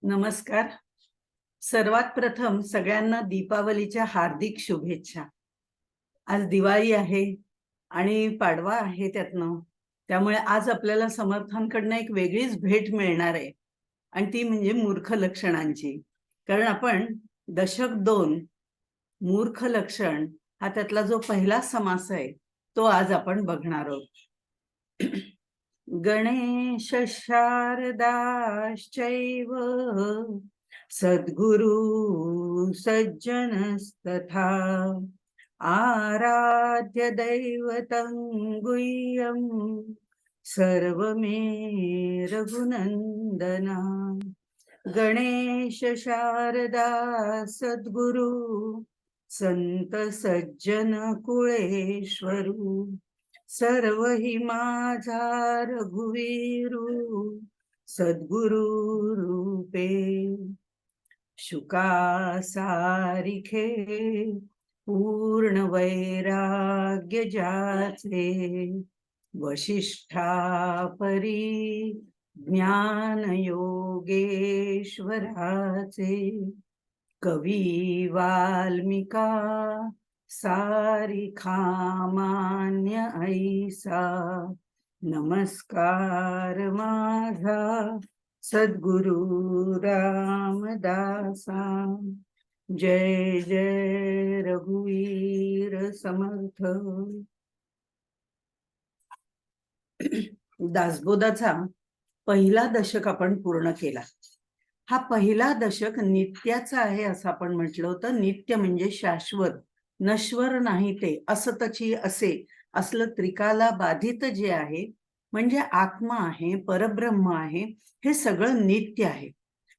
नमस्कार. सर्वात प्रथम सगळ्यांना दीपावलीच्या हार्दिक शुभेच्छा. आज दिवाळी आहे आणि पाडवा आहे त्यातनं. त्यामुळे आज आपल्याला समर्थांकडनं एक वेगळीच भेट मिळणार आहे आणि ती म्हणजे मूर्ख लक्षणांची. कारण आपण दशक 2 मूर्ख लक्षण हा त्यातला जो पहिला समास आहे तो आज आपण बघणार आहोत. गणेश शारदाश्चैव सद्गुरु सज्जनस्तथा आराध्य दैवतं गुह्यं सर्वमे रघुनंदना. गणेश शारदा सद्गुरु संत सज्जन कुळेश्वरू सर्व हि माझा रघुवीरू सद्गुरु रूपे. शुका सारिखे पूर्ण वैराग्य ज्याचे वशिष्ठा परी ज्ञान योगेश्वराचे. कवी वाल्मिका सारिखा मान्य ऐसा नमस्कार माझा सद्गुरु रामदासा. जय जय रघुवीर समर्थ. दासबोधाचा पहिला दशक आपण पूर्ण केला. हा पहिला दशक नित्याचा आहे असं आपण म्हटलं होतं. नित्य म्हणजे शाश्वत, नश्वर नाही ते, असतची असे असलं त्रिकाला बाधित जे आहे म्हणजे आत्मा आहे, परब्रह्म आहे, हे सगळं नित्य आहे.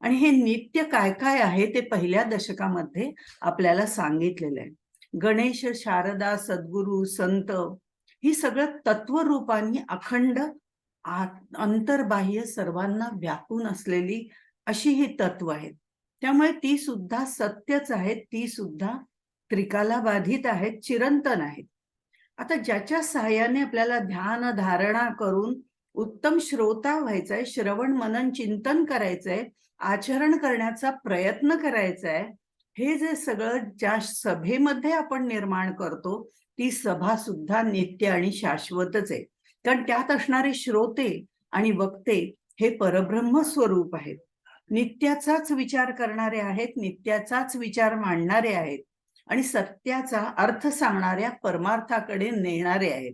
आणि हे नित्य काय काय आहे ते पहिल्या दशकामध्ये आपल्याला सांगितलेलं आहे. गणेश, शारदा, सद्गुरु, संत ही सगळं तत्वरूपाने अखंड अंतर्बाह्य सर्वांना व्यापून असलेली अशी ही तत्व आहेत. त्यामुळे ती सुद्धा सत्यच आहेत, ती सुद्धा त्रिकाला बाधित आहेत, चिरंतन आहेत. आता ज्याच्या सहाय्याने आपल्याला ध्यान धारणा करून उत्तम श्रोता व्हायचंय, श्रवण मनन चिंतन करायचंय, आचरण करण्याचा प्रयत्न करायचा आहे, हे जे सगळं ज्या सभेमध्ये आपण निर्माण करतो ती सभा सुद्धा नित्य आणि शाश्वतच आहे. कारण त्यात असणारे श्रोते आणि वक्ते हे परब्रह्म स्वरूप आहेत, नित्याचाच विचार करणारे आहेत, नित्याचाच विचार मांडणारे आहेत आणि सत्याचा अर्थ सांगणाऱ्या परमार्थाकडे नेणारे आहेत.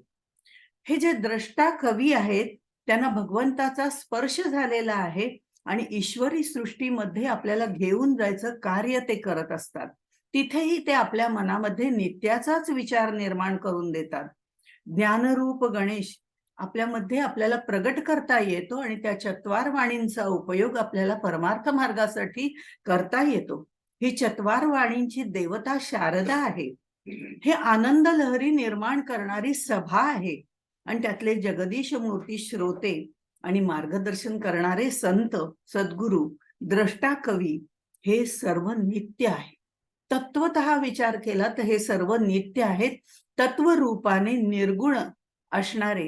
हे जे द्रष्टा कवी आहेत त्यांना भगवंताचा स्पर्श झालेला आहे आणि ईश्वरी सृष्टीमध्ये आपल्याला घेऊन जायचं कार्य ते करत असतात. तिथेही ते आपल्या मनामध्ये नित्याचाच विचार निर्माण करून देतात. ज्ञानरूप गणेश आपल्यामध्ये आपल्याला प्रगट करता येतो आणि त्या चत्वार वाणींचा उपयोग आपल्याला परमार्थ मार्गासाठी करता येतो. ही चत्वार वाणींची देवता शारदा आहे. हे आनंद लहरी निर्माण करणारी सभा आहे आणि त्यातले जगदीश मूर्ती श्रोते आणि मार्गदर्शन करणारे संत सद्गुरु द्रष्टा कवी हे सर्व नित्य आहे. तत्वतः विचार केला तर हे सर्व नित्य आहेत, तत्वरूपाने निर्गुण असणारे,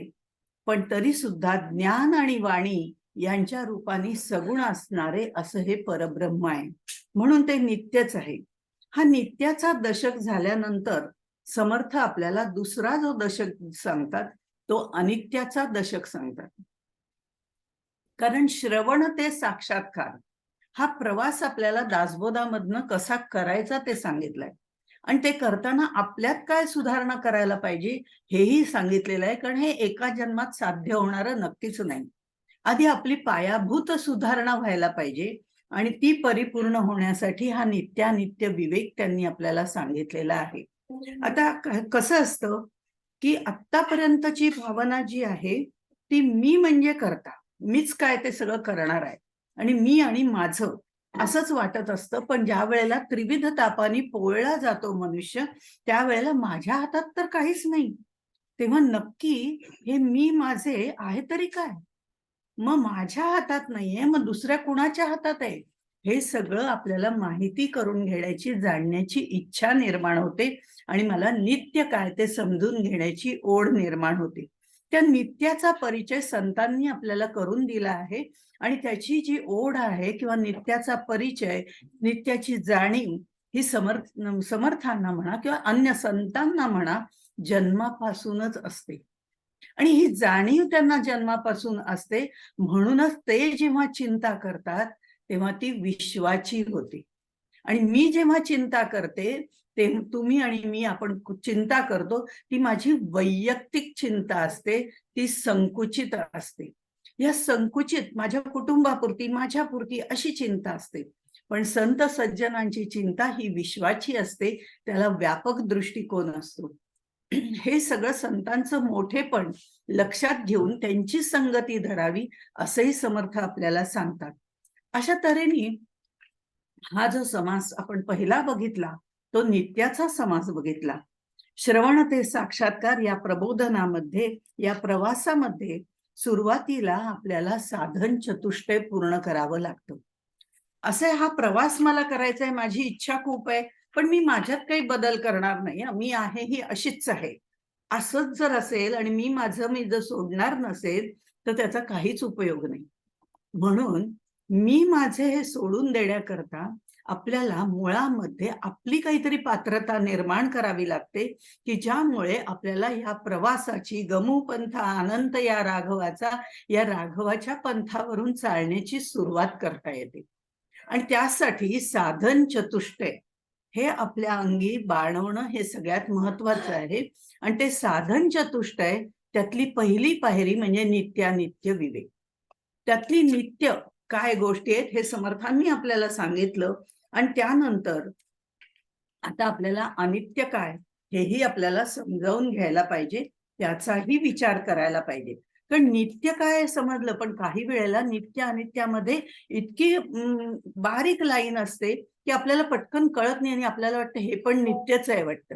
पण तरी सुद्धा ज्ञान आणि वाणी यांच्या रूपाने सगुण असणारे असं हे परब्रह्म आहे. म्हणून ते नित्यच आहे. हा नित्याचा दशक झाल्यानंतर समर्थ आपल्याला दुसरा जो दशक सांगतात तो अनित्याचा दशक सांगतात. कारण श्रवण ते साक्षात्कार हा प्रवास आपल्याला दासबोधामधनं कसा करायचा ते सांगितलंय आणि ते करताना आपल्यात काय सुधारणा करायला पाहिजे हेही सांगितलेलं आहे. कारण हे एका जन्मात साध्य होणारं नक्कीच नाही. आधी आपली पायाभूत सुधारणा व्हायला पाहिजे आणि ती परिपूर्ण होण्यासाठी हा नित्यानित्य विवेक त्यांनी आपल्याला सांगितलेला आहे. आता कसं असतं की आत्तापर्यंतची भावना जी आहे ती मी म्हणजे करता, मीच काय ते सगळं करणार आहे आणि मी आणि माझं असंच वाटत असतं. पण ज्या वेळेला त्रिविध तापाने पोळला जातो मनुष्य त्यावेळेला माझ्या हातात तर काहीच नाही, तेव्हा नक्की हे मी माझे आहे तरी काय? मग माझ्या हातात नाहीये, मग दुसऱ्या कुणाच्या हातात आहे? हे सगळं आपल्याला माहिती करून घेण्याची, जाणण्याची इच्छा निर्माण होते आणि मला नित्य काय ते समजून घेण्याची ओढ निर्माण होते. त्या नित्याचा परिचय संतांनी आपल्याला करून दिला आहे आणि त्याची जी ओढ आहे किंवा नित्याचा परिचय, नित्याची जाणीव ही समर्थांना म्हणा किंवा अन्य संतांना म्हणा जन्मापासूनच असते. आणि ही जाणीव त्यांना जन्मापासून असते, म्हणूनच ते जेव्हा चिंता करतात तेव्हा ती विश्वाची होते. आणि मी जेव्हा चिंता करते, ते तुम्ही आणि मी आपण चिंता करतो, ती माझी वैयक्तिक चिंता असते, ती संकुचित असते. या संकुचित माझ्या कुटुंबापुरती, माझ्यापुरती अशी चिंता असते. पण संत सज्जनांची चिंता ही विश्वाची असते, त्याला व्यापक दृष्टिकोन असतो. हे सगळं संतांचं मोठेपण लक्षात घेऊन त्यांची संगती धरावी असंही समर्थ आपल्याला सांगतात. अशा तऱ्हेने हा जो समास आपण पहिला बघितला तो नित्याचा समास बघितला. श्रवण ते साक्षात्कार या प्रबोधनामध्ये, या प्रवासामध्ये सुरुवातीला आपल्याला साधन चतुष्टय पूर्ण करावं लागतं. असे हा प्रवास मला करायचा आहे, माझी इच्छा खूप आहे, पण मी माझ्यात काही बदल करणार नाही, मी आहे ही अशीच आहे, असंच जर असेल आणि मी जर सोडणार नसेल तर त्याचा काहीच उपयोग नाही. म्हणून मी माझे हे सोडून देण्याकरता आपल्याला मुळामध्ये आपली काहीतरी पात्रता निर्माण करावी लागते, की ज्यामुळे आपल्याला या प्रवासाची गमूपंथा अनंत या राघवाच्या पंथावरून चालण्याची सुरुवात करता येते. आणि त्यासाठी साधन चतुष्टय हे आपल्या अंगी बाळगणं हे सगळ्यात महत्वाचं आहे. आणि ते साधन चतुष्टय त्यातली पहिली पायरी म्हणजे नित्यानित्य विवेक. त्यातली नित्य काय गोष्टी आहेत हे समर्थांनी आपल्याला सांगितलं. आणि त्यानंतर आता आपल्याला अनित्य काय हेही आपल्याला समजावून घ्यायला पाहिजे, त्याचाही विचार करायला पाहिजे. कारण नित्य काय समजलं, पण काही वेळेला नित्य अनित्यामध्ये इतकी बारीक लाईन असते की आपल्याला पटकन कळत नाही आणि आपल्याला वाटतं हे पण नित्यच आहे वाटतं.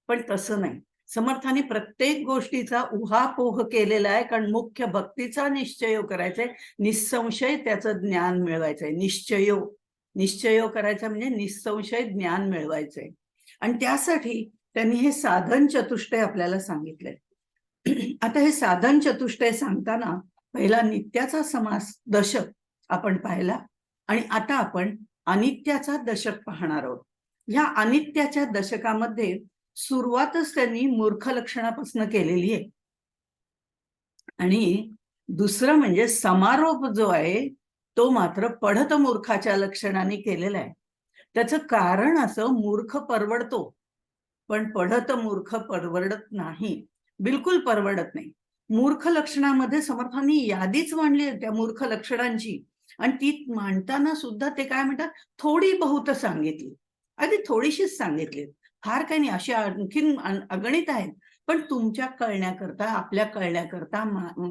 पण तसं नाही. समर्थाने प्रत्येक गोष्टीचा उहापोह केलेला आहे, कारण मुख्य भक्तीचा निश्चय करायचा आहे, निसंशय त्याचं ज्ञान मिळवायचंय. निश्चय करायचा म्हणजे निसंशय ज्ञान मिळवायचंय. आणि त्यासाठी त्यांनी हे साधन चतुष्टय आपल्याला सांगितलंय. आता हे साधन चतुष्टय सांगताना पहिला नित्याचा समास दशक आपण पाहिला आणि आता आपण अनित्याचा दशक पाहणार आहोत. ह्या अनित्याच्या दशकामध्ये सुरुवातच त्यांनी मूर्ख लक्षणापासून केलेली आहे. आणि दुसरं म्हणजे समारोप जो आहे तो मात्र पढत मूर्खाच्या लक्षणाने केलेला आहे. त्याचं कारण असं, मूर्ख परवडतो पण पढत मूर्ख परवडत नाही, बिलकुल परवडत नाही. मूर्ख लक्षणामध्ये समर्थांनी यादीच मांडली त्या मूर्ख लक्षणांची. आणि ती मांडताना सुद्धा ते काय म्हणतात, थोडी बहुत सांगितली, अगदी थोडीशीच सांगितली, फार काही नाही, अशी आणखीन अगणित आहेत. पण तुमच्या कळण्याकरता, आपल्या कळण्याकरता,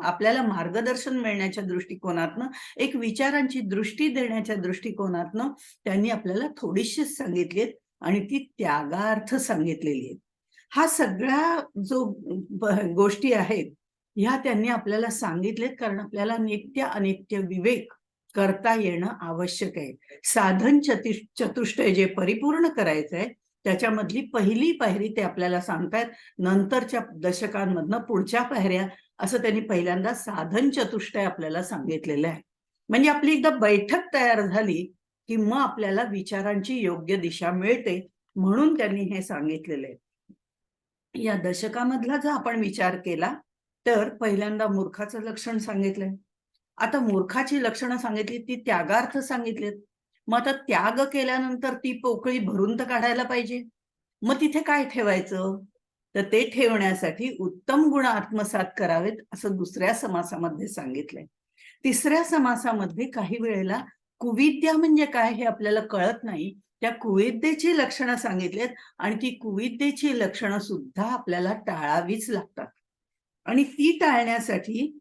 आपल्याला मार्गदर्शन मिळण्याच्या दृष्टिकोनातनं, एक विचारांची दृष्टी देण्याच्या दृष्टिकोनातनं त्यांनी आपल्याला थोडीशीच सांगितलीत आणि ती त्यागार्थ सांगितलेली आहे. हा सगळ्या जो गोष्टी आहेत ह्या त्यांनी आपल्याला सांगितलेत, कारण आपल्याला नित्य अनित्य विवेक करता येणं आवश्यक आहे. साधन चतुष्टय जे परिपूर्ण करायचंय त्याच्यामधली पहिली पायरी ते आपल्याला सांगतायत. नंतरच्या दशकांमधनं पुढच्या पायऱ्या असं त्यांनी पहिल्यांदा साधन चतुष्टय आपल्याला सांगितलेलं आहे. म्हणजे आपली एकदा बैठक तयार झाली की मग आपल्याला विचारांची योग्य दिशा मिळते, म्हणून त्यांनी हे सांगितलेलं आहे. या दशकामधला जर आपण विचार केला तर पहिल्यांदा मूर्खाचं लक्षण सांगितलंय. आता मूर्खाची लक्षणं सांगितली, ती त्यागार्थ सांगितलेत. मग आता त्याग केल्यानंतर ती पोकळी भरून तर काढायला पाहिजे. मग तिथे काय ठेवायचं, तर ते ठेवण्यासाठी उत्तम गुण आत्मसात करावेत असं दुसऱ्या समासामध्ये सांगितलंय. तिसऱ्या समासामध्ये काही वेळेला कुविद्या म्हणजे काय हे आपल्याला कळत नाही, त्या कुविद्येची लक्षणं सांगितलेत आणि ती कुविद्येची लक्षणं सुद्धा आपल्याला टाळावीच लागतात. आणि ती टाळण्यासाठी,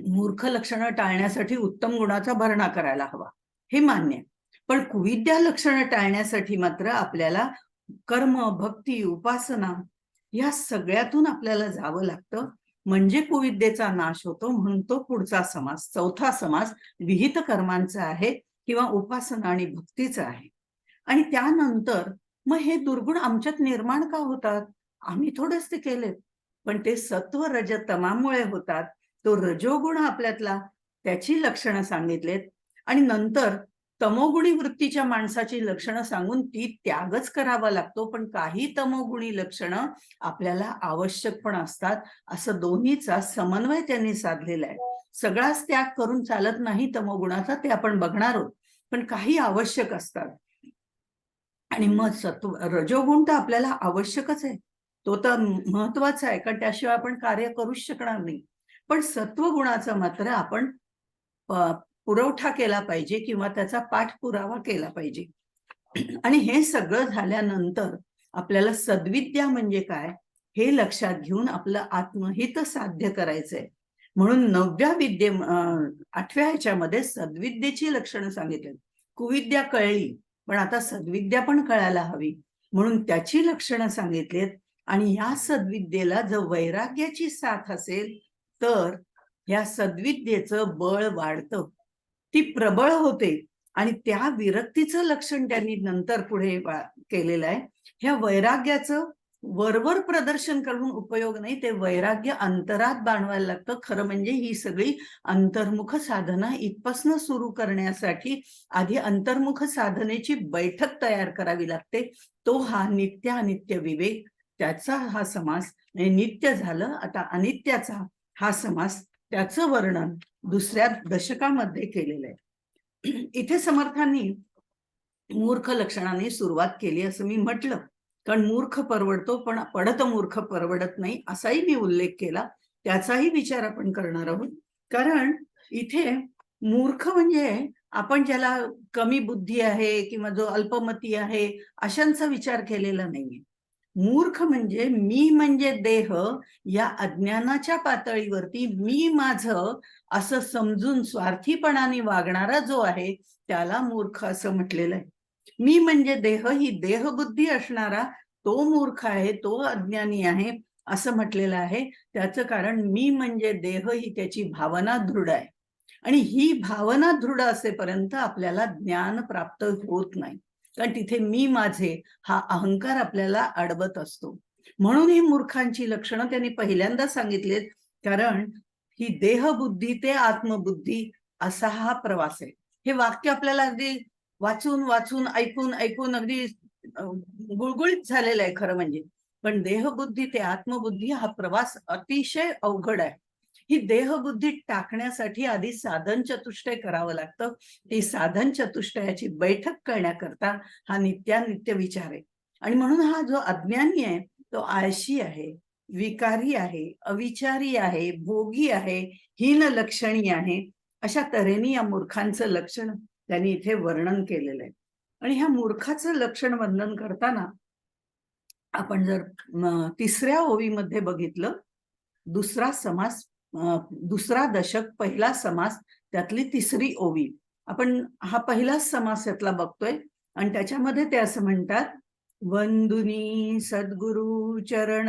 मूर्ख लक्षणं टाळण्यासाठी उत्तम गुणाचा भरणा करायला हवा, हे मान्य. पण कुविद्या लक्षणं टाळण्यासाठी मात्र आपल्याला कर्म, भक्ती, उपासना या सगळ्यातून आपल्याला जावं लागतं, म्हणजे कुविद्येचा नाश होतो. म्हणून तो पुढचा समास, चौथा समास विहित कर्मांचा आहे किंवा उपासना आणि भक्तीचा आहे. आणि त्यानंतर मग हे दुर्गुण आमच्यात निर्माण का होतात, आम्ही थोडेच ते केलेत. पण ते सत्व रज तमामुळे होतात. तो रजोगुण आपल्यातला, त्याची लक्षणं सांगितलेत. आणि नंतर तमोगुणी वृत्तीच्या माणसाची लक्षणं सांगून ती त्यागच करावा लागतो. पण काही तमोगुणी लक्षणं आपल्याला आवश्यक पण असतात. असं दोन्हीचा समन्वय त्यांनी साधलेला आहे. सगळाच त्याग करून चालत नाही तमोगुणाचा, ते आपण बघणार आहोत. पण काही आवश्यक असतात. आणि मग रजोगुण तर आपल्याला आवश्यकच आहे, तो तर महत्वाचा आहे, कारण त्याशिवाय आपण कार्य करूच शकणार नाही. पण सत्वगुणाचा मात्र आपण पुरवठा केला पाहिजे किंवा त्याचा पाठपुरावा केला पाहिजे. आणि हे सगळं झाल्यानंतर आपल्याला सद्विद्या म्हणजे काय हे लक्षात घेऊन आपलं आत्महित साध्य करायचंय. म्हणून 9व्या 8व्या ह्याच्यामध्ये सद्विद्येची लक्षणं सांगितली. कुविद्या कळली, पण आता सद्विद्या पण कळायला हवी, म्हणून त्याची लक्षणं सांगितलीत. आणि या सद्विद्येला जर वैराग्याची साथ असेल तर या सद्विद्येचं बळ वाढतं, ती प्रबळ होते. आणि त्या विरक्तीचं लक्षण त्यांनी नंतर पुढे केलेलं आहे. ह्या वैराग्याचं वरवर प्रदर्शन करून उपयोग नाही, ते वैराग्य अंतरात बाणवायला लागतं. खरं म्हणजे ही सगळी अंतर्मुख साधना इथपासून सुरू करण्यासाठी आधी अंतर्मुख साधनेची बैठक तयार करावी लागते. तो हा नित्य अनित्य विवेक, त्याचा हा समास, नित्य झालं आता अनित्याचा हा समास, त्याचं वर्णन दुसऱ्या दशकामध्ये केलेलं आहे. इथे समर्थांनी मूर्ख लक्षणाने सुरुवात केली असं मी म्हटलं, कारण मूर्ख परवडतो पण पडत मूर्ख परवडत नाही असाही मी उल्लेख केला. त्याचाही विचार आपण करणार आहोत. कारण इथे मूर्ख म्हणजे आपण ज्याला कमी बुद्धी आहे किंवा जो अल्पमती आहे अशांचा विचार केलेला नाहीये. मूर्ख म्हणजे मी म्हणजे देह या अज्ञानाच्या पातळीवरती मी माझं असं समजून स्वार्थीपणाने वागणारा जो आहे त्याला मूर्ख असं म्हटलेलं आहे. मी म्हणजे देह ही देहबुद्धी असणारा तो मूर्ख आहे, तो अज्ञानी आहे असं म्हटलेलं आहे. त्याचं कारण मी म्हणजे देह ही त्याची भावना दृढ आहे. आणि ही भावना दृढ असेपर्यंत आपल्याला ज्ञान प्राप्त होत नाही, कारण तिथे मी माझे हा अहंकार आपल्याला अडवत असतो. म्हणून ही मूर्खांची लक्षणं त्यांनी पहिल्यांदा सांगितलेत, कारण ही देहबुद्धी ते आत्मबुद्धी असा हा प्रवास आहे. हे वाक्य आपल्याला अगदी वाचून वाचून ऐकून ऐकून अगदी गुळगुळीत झालेलं आहे खरं म्हणजे. पण देहबुद्धी ते आत्मबुद्धी हा प्रवास अतिशय अवघड आहे. ही देहबुद्धी टाकण्यासाठी आधी साधन चतुष्टय करावं लागतं. ती साधन चतुष्टयाची बैठक करण्याकरता हा नित्यानित्य विचार आहे. आणि म्हणून हा जो अज्ञानी आहे तो आळशी आहे, विकारी आहे, अविचारी आहे, भोगी आहे, हीन लक्षणी आहे. अशा तऱ्हेने या मूर्खांचं लक्षण त्यांनी इथे वर्णन केलेलं आहे. आणि ह्या मूर्खाचं लक्षण वर्णन करताना आपण जर तिसऱ्या ओवीमध्ये बघितलं, दुसरा समास, दुसरा दशक पहिला समास, त्यातली तिसरी ओवी आपण हा पहिलाच समास यातला बघतोय. आणि त्याच्यामध्ये ते असं म्हणतात, वंदुनी सद्गुरु चरण,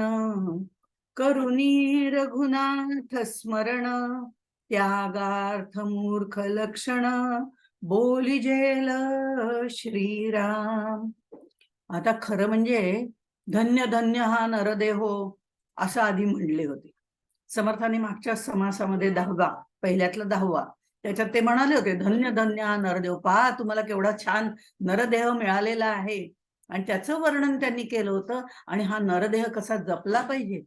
करुणी रघुनाथ स्मरण, त्यागार्थ मूर्ख लक्षण, बोलिजेल श्रीराम. आता खरं म्हणजे धन्य धन्य हा नरदेहो असं आधी म्हणले होते समर्थांनी मागच्या समासामध्ये 10वा, पहिल्यातला 10वा, त्याच्यात ते म्हणाले होते धन्य धन्य हा नरदेव, पहा तुम्हाला केवढा छान नरदेह मिळालेला आहे. आणि त्याचं वर्णन त्यांनी केलं होतं. आणि हा नरदेह कसा जपला पाहिजे,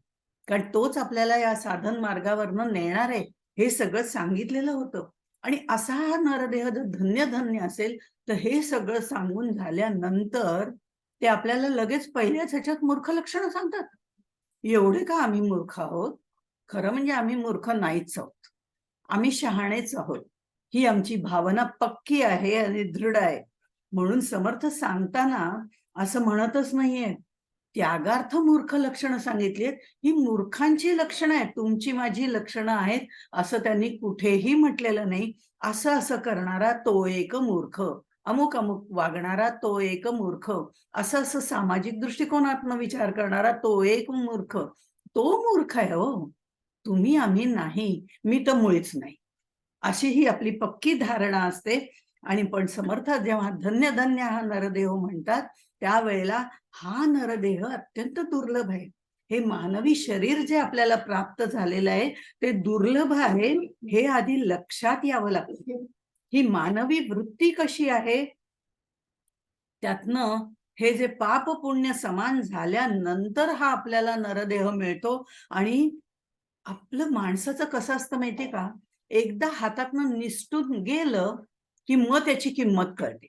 कारण तोच आपल्याला या साधन मार्गावरनं नेणार आहे, हे सगळं सांगितलेलं होतं. आणि असा हा नरदेह जर धन्य धन्य असेल तर हे सगळं सांगून झाल्यानंतर ते आपल्याला लगेच पहिल्याच ह्याच्यात मूर्ख लक्षणं सांगतात. एवढे का आम्ही मूर्ख आहोत? खरं म्हणजे आम्ही मूर्ख नाहीच आहोत, आम्ही शहाणेच आहोत. ही आमची भावना पक्की आहे आणि दृढ आहे. म्हणून समर्थ सांगताना असं म्हणतच नाहीये त्यागार्थ मूर्ख लक्षणं सांगितलीत. ही मूर्खांची लक्षणं आहेत, तुमची माझी लक्षणं आहेत असं त्यांनी कुठेही म्हटलेलं नाही. असं असं करणारा तो एक मूर्ख, अमुक अमुक वागणारा तो एक मूर्ख, असं असं सामाजिक दृष्टिकोनातून विचार करणारा तो एक मूर्ख, तो मूर्ख आहे हो, तुम्ही आम्ही नाही, मी तर मुळीच नाही, अशी ही आपली पक्की धारणा असते. आणि पण समर्थ जेव्हा धन्य धन्य हा नरदेह म्हणतात त्यावेळेला हा नरदेह अत्यंत दुर्लभ आहे. हे मानवी शरीर जे आपल्याला प्राप्त झालेलं आहे ते दुर्लभ आहे, हे आधी लक्षात यावं लागतं. ही मानवी वृत्ती कशी आहे, त्यातनं हे जे पाप पुण्य समान झाल्यानंतर हा आपल्याला नरदेह मिळतो. आणि आपलं माणसाचं कसं असतं माहितीये का, एकदा हातातनं निसटून गेलं की मग त्याची किंमत कळते.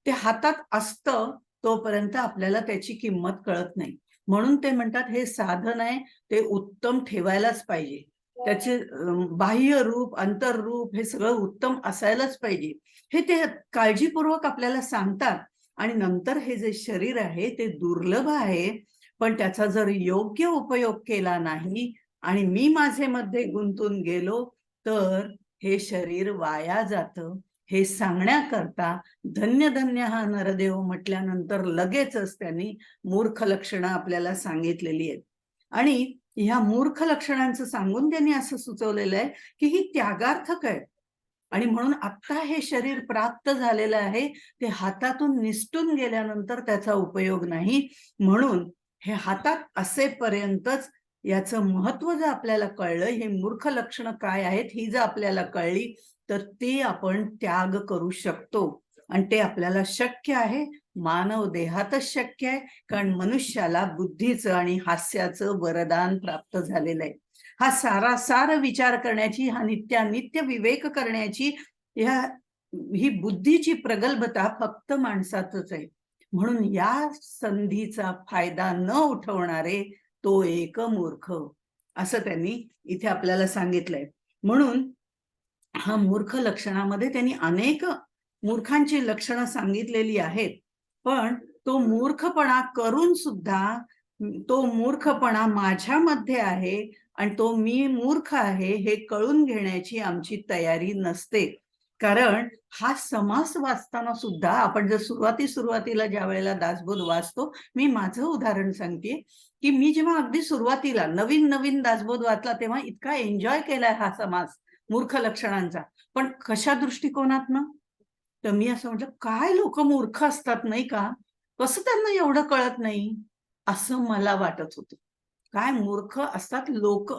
ते हातात असतं तोपर्यंत आपल्याला त्याची किंमत कळत नाही. म्हणून ते म्हणतात हे साधन आहे, ते उत्तम ठेवायलाच पाहिजे. त्याचे बाह्य रूप, अंतर्रूप हे सगळं उत्तम असायलाच पाहिजे. हे ते काळजीपूर्वक आपल्याला सांगतात. आणि नंतर हे जे शरीर आहे ते दुर्लभ आहे, पण त्याचा जर योग्य उपयोग केला नाही आणि मी माझे मध्ये गुंतून गेलो तर हे शरीर वाया जातं. हे सांगण्याकरता धन्य धन्य हा नरदेव म्हटल्यानंतर लगेचच त्यांनी मूर्ख लक्षणं आपल्याला सांगितलेली आहेत. आणि ह्या मूर्ख लक्षणांचं सांगून त्यांनी असं सुचवलेलं आहे की ही त्यागार्थक आहे. आणि म्हणून आता हे शरीर प्राप्त झालेलं आहे, ते हातातून निसटून गेल्यानंतर त्याचा उपयोग नाही. म्हणून हे हातात असेपर्यंतच याचं महत्व जर आपल्याला कळलं, हे मूर्ख लक्षणं काय आहेत ही जर आपल्याला कळली, तर ते आपण त्याग करू शकतो. आणि ते आपल्याला शक्य आहे, मानव देहातच शक्य आहे, कारण मनुष्याला बुद्धीचं आणि हास्याचं वरदान प्राप्त झालेलं आहे. हा सारासार विचार करण्याची, हा नित्यानित्य विवेक करण्याची, ही बुद्धीची प्रगल्भता फक्त माणसातच आहे. म्हणून या संधीचा फायदा न उठवणारे तो एक मूर्ख, असं त्यांनी इथे आपल्याला सांगितलंय. म्हणून हा मूर्ख लक्षणामध्ये त्यांनी अनेक मूर्खांची लक्षणं सांगितलेली आहेत. पण तो मूर्खपणा करून सुद्धा, तो मूर्खपणा माझ्यामध्ये आहे आणि तो मी मूर्ख आहे हे कळून घेण्याची आमची तयारी नसते. कारण हा समास वाचताना सुद्धा आपण जर सुरुवातीला ज्या वेळेला दासबोध वाचतो, मी माझं उदाहरण सांगते की मी जेव्हा अगदी सुरुवातीला नवीन दासबोध वाचला तेव्हा इतका एन्जॉय केलाय हा समास मूर्ख लक्षणांचा. पण कशा दृष्टिकोनातनं? तर मी असं म्हटलं, काय लोक मूर्ख असतात नाही का, कसं त्यांना एवढं कळत नाही, असं मला वाटत होतं. काय मूर्ख असतात लोक,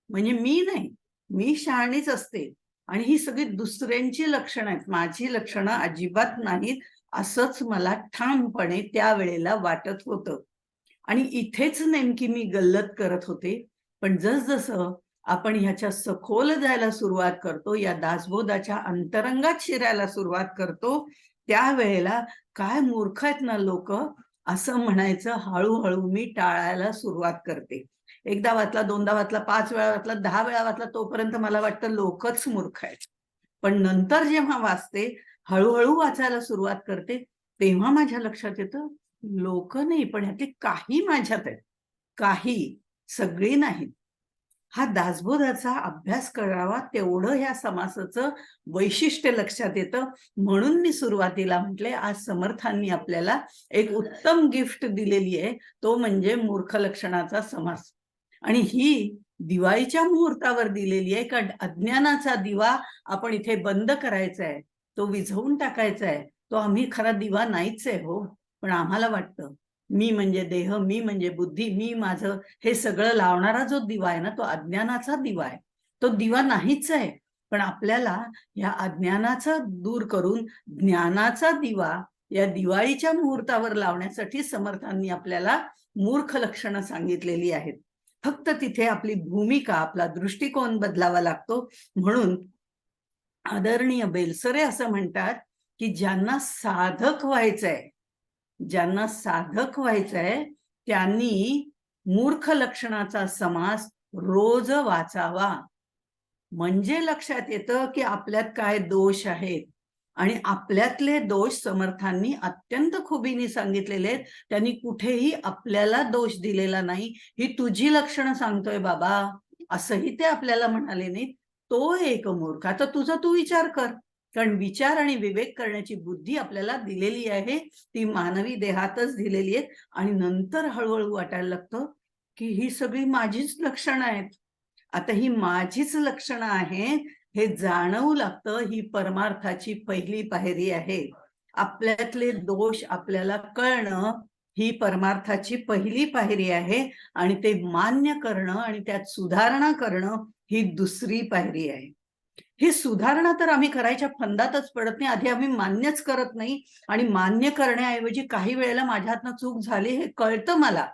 म्हणजे मी नाही, मी शहाणीच असते आणि ही सगळी दुसऱ्यांची लक्षणं आहेत, माझी लक्षणं अजिबात नाहीत, असंच मला ठामपणे त्यावेळेला वाटत होतं. आणि इथेच नेमकी मी गल्लत करत होते. पण जसजसं आपण ह्याच्या सखोल जायला सुरुवात करतो, या दासबोधाच्या अंतरंगात शिरायला सुरुवात करतो, त्यावेळेला काय मूर्ख आहेत ना लोक, असं म्हणायचं हळूहळू मी टाळायला सुरुवात करते. एकदा वाचला, दोनदा वाचला, 5 वेळा वाचला, 10 वेळा वाचला, तोपर्यंत मला वाटतं लोकच मूर्ख आहेत. पण नंतर जेव्हा वाचते, हळूहळू वाचायला सुरुवात करते, तेव्हा माझ्या लक्षात येतं, लोक नाही, पण ह्यातली काही माझ्यात आहेत. काही, सगळी नाहीत. हा दासबोधाचा अभ्यास करावा तेवढं ह्या समासाचं वैशिष्ट्य लक्षात येतं. म्हणून मी सुरुवातीला म्हटले, आज समर्थांनी आपल्याला एक उत्तम गिफ्ट दिलेली आहे, तो म्हणजे मूर्ख लक्षणाचा समास. आणि ही दिवाळीच्या मुहूर्तावर दिलेली आहे, कारण अज्ञानाचा दिवा आपण इथे बंद करायचा आहे, तो विझवून टाकायचा आहे. तो आम्ही खरा दिवा नाहीच आहे हो, पण आम्हाला वाटतं मी म्हणजे देह, मी म्हणजे बुद्धी, मी माझं, हे सगळं लावणारा जो दिवा आहे ना, तो अज्ञानाचा दिवा आहे. तो दिवा नाहीच आहे. पण आपल्याला या अज्ञानाचा दूर करून ज्ञानाचा दिवा या दिवाळीच्या मुहूर्तावर लावण्यासाठी समर्थांनी आपल्याला मूर्ख लक्षणं सांगितलेली आहेत. फक्त तिथे आपली भूमिका, आपला दृष्टिकोन बदलावा लागतो. म्हणून आदरणीय बेलसरे असं म्हणतात की ज्यांना साधक व्हायचंय, ज्यांना साधक व्हायचंय त्यांनी मूर्ख लक्षणाचा समास रोज वाचावा. म्हणजे लक्षात येतं की आपल्यात काय दोष आहेत आणि आपल्यातले दोष समर्थांनी अत्यंत खुबीने सांगितलेले आहेत. त्यांनी कुठेही आपल्याला दोष दिलेला नाही. ही तुझी लक्षणं सांगतोय बाबा, असंही ते आपल्याला म्हणाले नाहीत. तो एक मूर्ख. आता तुझा तू विचार कर, कारण विचार आणि विवेक करण्याची बुद्धी आपल्याला दिलेली आहे, ती मानवी देहातच दिलेली आहे. आणि नंतर हळूहळू वाटायला लागतं की ही सगळी माझीच लक्षणं आहेत. आता ही माझीच लक्षणं आहेत हे जाणवू लागतं, ही परमार्थाची पहिली पायरी आहे. आपल्यातले दोष आपल्याला कळणं ही परमार्थाची पहिली पायरी आहे आणि ते मान्य करणं आणि त्यात सुधारणा करणं ही दुसरी पायरी आहे. ही सुधारणा तर आम्ही करायच्या फंदातच पडत नाही. आधी आम्ही मान्यच करत नाही आणि मान्य करण्याऐवजी काही वेळेला माझ्या हातनं चूक झाली हे कळतं मला,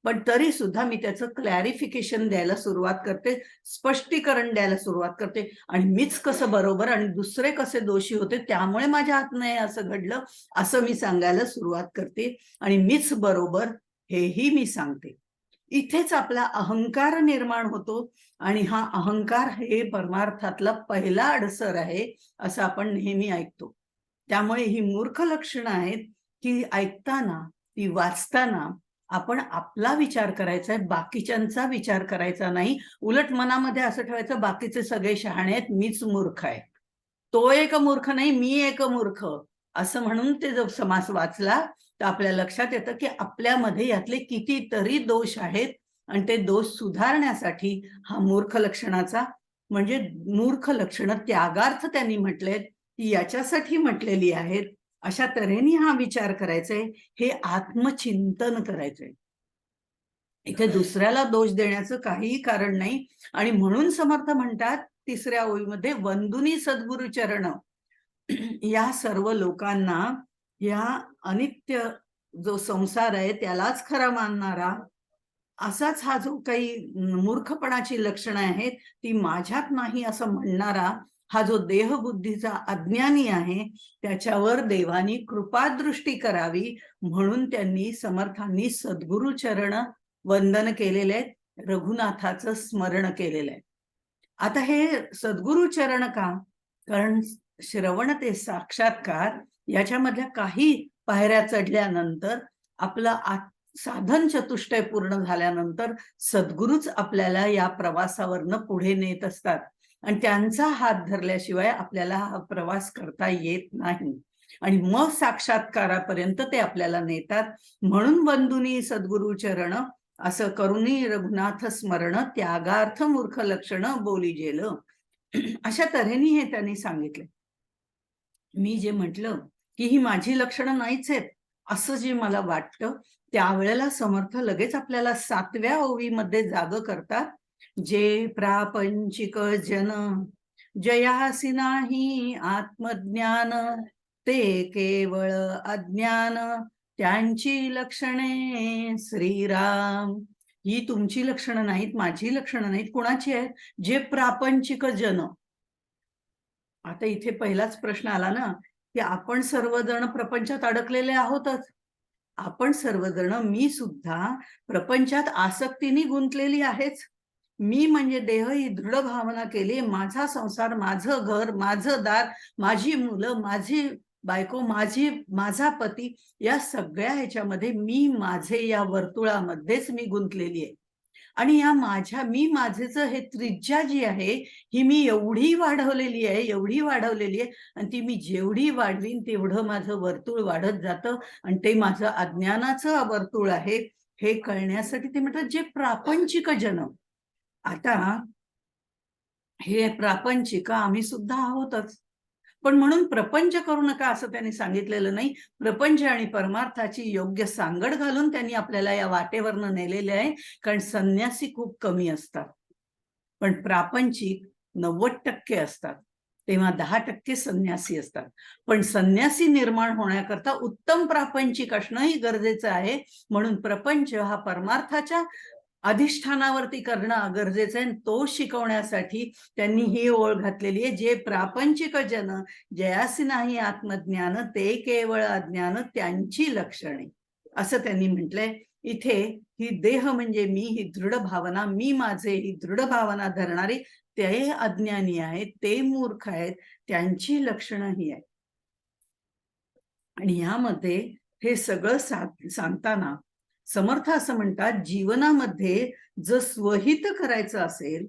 पण तरी सुद्धा मी त्याचं क्लॅरिफिकेशन द्यायला सुरुवात करते, स्पष्टीकरण द्यायला सुरुवात करते आणि मीच कसं बरोबर आणि दुसरे कसे दोषी होते त्यामुळे माझ्या हातनं हे असं घडलं असं मी सांगायला सुरुवात करते आणि मीच बरोबर हेही मी सांगते. इथेच आपला अहंकार निर्माण होतो आणि हा अहंकार हे परमार्थातला पहिला अडसर आहे असं आपण नेहमी ऐकतो. त्यामुळे ही मूर्ख लक्षणं आहेत की ऐकताना, ती वाचताना आपण आपला विचार करायचा आहे, बाकीच्यांचा विचार करायचा नाही. उलट मनामध्ये असं ठेवायचं बाकीचे सगळे शहाणे आहेत, मीच मूर्ख आहे. तो एक मूर्ख नाही, मी एक मूर्ख असं म्हणून ते जर समास वाचला तर आपल्या लक्षात येतं की आपल्यामध्ये यातले कितीतरी दोष आहेत आणि ते दोष सुधारण्यासाठी हा मूर्ख लक्षणाचा म्हणजे मूर्ख लक्षणं त्यागार्थ त्यांनी म्हटलेत, ती याच्यासाठी म्हटलेली आहेत. अशा तऱ्हेने हा विचार करायचाय, हे आत्मचिंतन करायचंय. इथे दुसऱ्याला दोष देण्याचं काहीही कारण नाही आणि म्हणून समर्थ म्हणतात तिसऱ्या ओळीमध्ये वंदुनी सद्गुरु चरण या सर्व लोकांना या अनित्य जो संसार आहे त्यालाच खरा मानणारा असाच हा जो काही मूर्खपणाची लक्षणं आहेत ती माझ्यात नाही असं म्हणणारा हा जो देहबुद्धीचा अज्ञानी आहे त्याच्यावर देवानी कृपादृष्टी करावी म्हणून त्यांनी समर्थांनी सद्गुरु चरण वंदन केलेले आहेत, रघुनाथाचं स्मरण केलेलं आहे. आता हे सद्गुरु चरण का? कारण श्रवण ते साक्षात्कार याच्यामधल्या काही पायऱ्या चढल्यानंतर आपलं साधन चतुष्टय पूर्ण झाल्यानंतर सद्गुरूच आपल्याला या प्रवासावरनं पुढे नेत असतात आणि त्यांचा हात धरल्याशिवाय आपल्याला हा प्रवास करता येत नाही आणि मग साक्षात्कारापर्यंत ते आपल्याला नेतात. म्हणून बंधुनी सद्गुरु चरण असं करुणी रघुनाथ स्मरण त्यागार्थ मूर्ख लक्षण बोली जेल अशा तऱ्हेने हे त्यांनी सांगितले. मी जे म्हटलं की ही माझी लक्षणं नाहीच आहेत असं जे मला वाटतं त्यावेळेला समर्थ लगेच आपल्याला 7व्या ओवीमध्ये जाग करतात. जे प्रापंचिक जन जयासी नाही आत्मज्ञान ते केवळ अज्ञान त्यांची लक्षणे श्रीराम. ही तुमची लक्षणं नाहीत, माझी लक्षणं नाहीत, कुणाची आहेत? जे प्रापंचिक जन. आता इथे पहिलाच प्रश्न आला ना की आपण सर्वजण प्रपंचात अडकलेले आहोतच. आपण सर्वजण मी सुद्धा प्रपंचात आसक्तीने गुंतलेली आहेच. मी म्हणजे देह ही दृढ भावना केली, माझा संसार, माझं घर, माझं दार, माझी मुलं, माझी बायको, माझा पती या सगळ्या ह्याच्यामध्ये मी माझे या वर्तुळामध्येच मी गुंतलेली आहे आणि या मी माझेच हे त्रिज्या जी आहे ही मी एवढी वाढवलेली आहे आणि ती मी जेवढी वाढवीन तेवढं माझं वर्तुळ वाढत जातं आणि ते माझं अज्ञानाचं वर्तुळ आहे हे कळण्यासाठी ते म्हणतात जे प्रापंचिक जन. आता हे प्रापंचिक आम्ही सुद्धा आहोतच, पण म्हणून प्रपंच करू नका असं त्यांनी सांगितलेलं नाही. प्रपंच आणि परमार्थाची योग्य सांगड घालून त्यांनी आपल्याला या वाटेवरनं नेलेले आहे. कारण संन्यासी खूप कमी असतात पण प्रापंचिक 90% असतात, तेव्हा 10% संन्यासी असतात. पण संन्यासी निर्माण होण्याकरता उत्तम प्रापंचिक असणंही गरजेचं आहे. म्हणून प्रपंच हा परमार्थाच्या अधिष्ठानावरती करणं गरजेचं आहे. तो शिकवण्यासाठी त्यांनी ही ओळ घातलेली आहे. जे प्रापंचिक जन जयासी नाही आत्मज्ञान ते केवळ अज्ञान त्यांची लक्षणे असं त्यांनी म्हटलंय. इथे ही देह म्हणजे मी ही दृढ भावना, मी माझे ही दृढ भावना धरणारे ते अज्ञानी आहेत, ते मूर्ख आहेत, त्यांची लक्षणं ही आहेत. आणि यामध्ये हे सगळं सांगताना समर्थ असं म्हणतात जीवनामध्ये जर स्वहित करायचं असेल,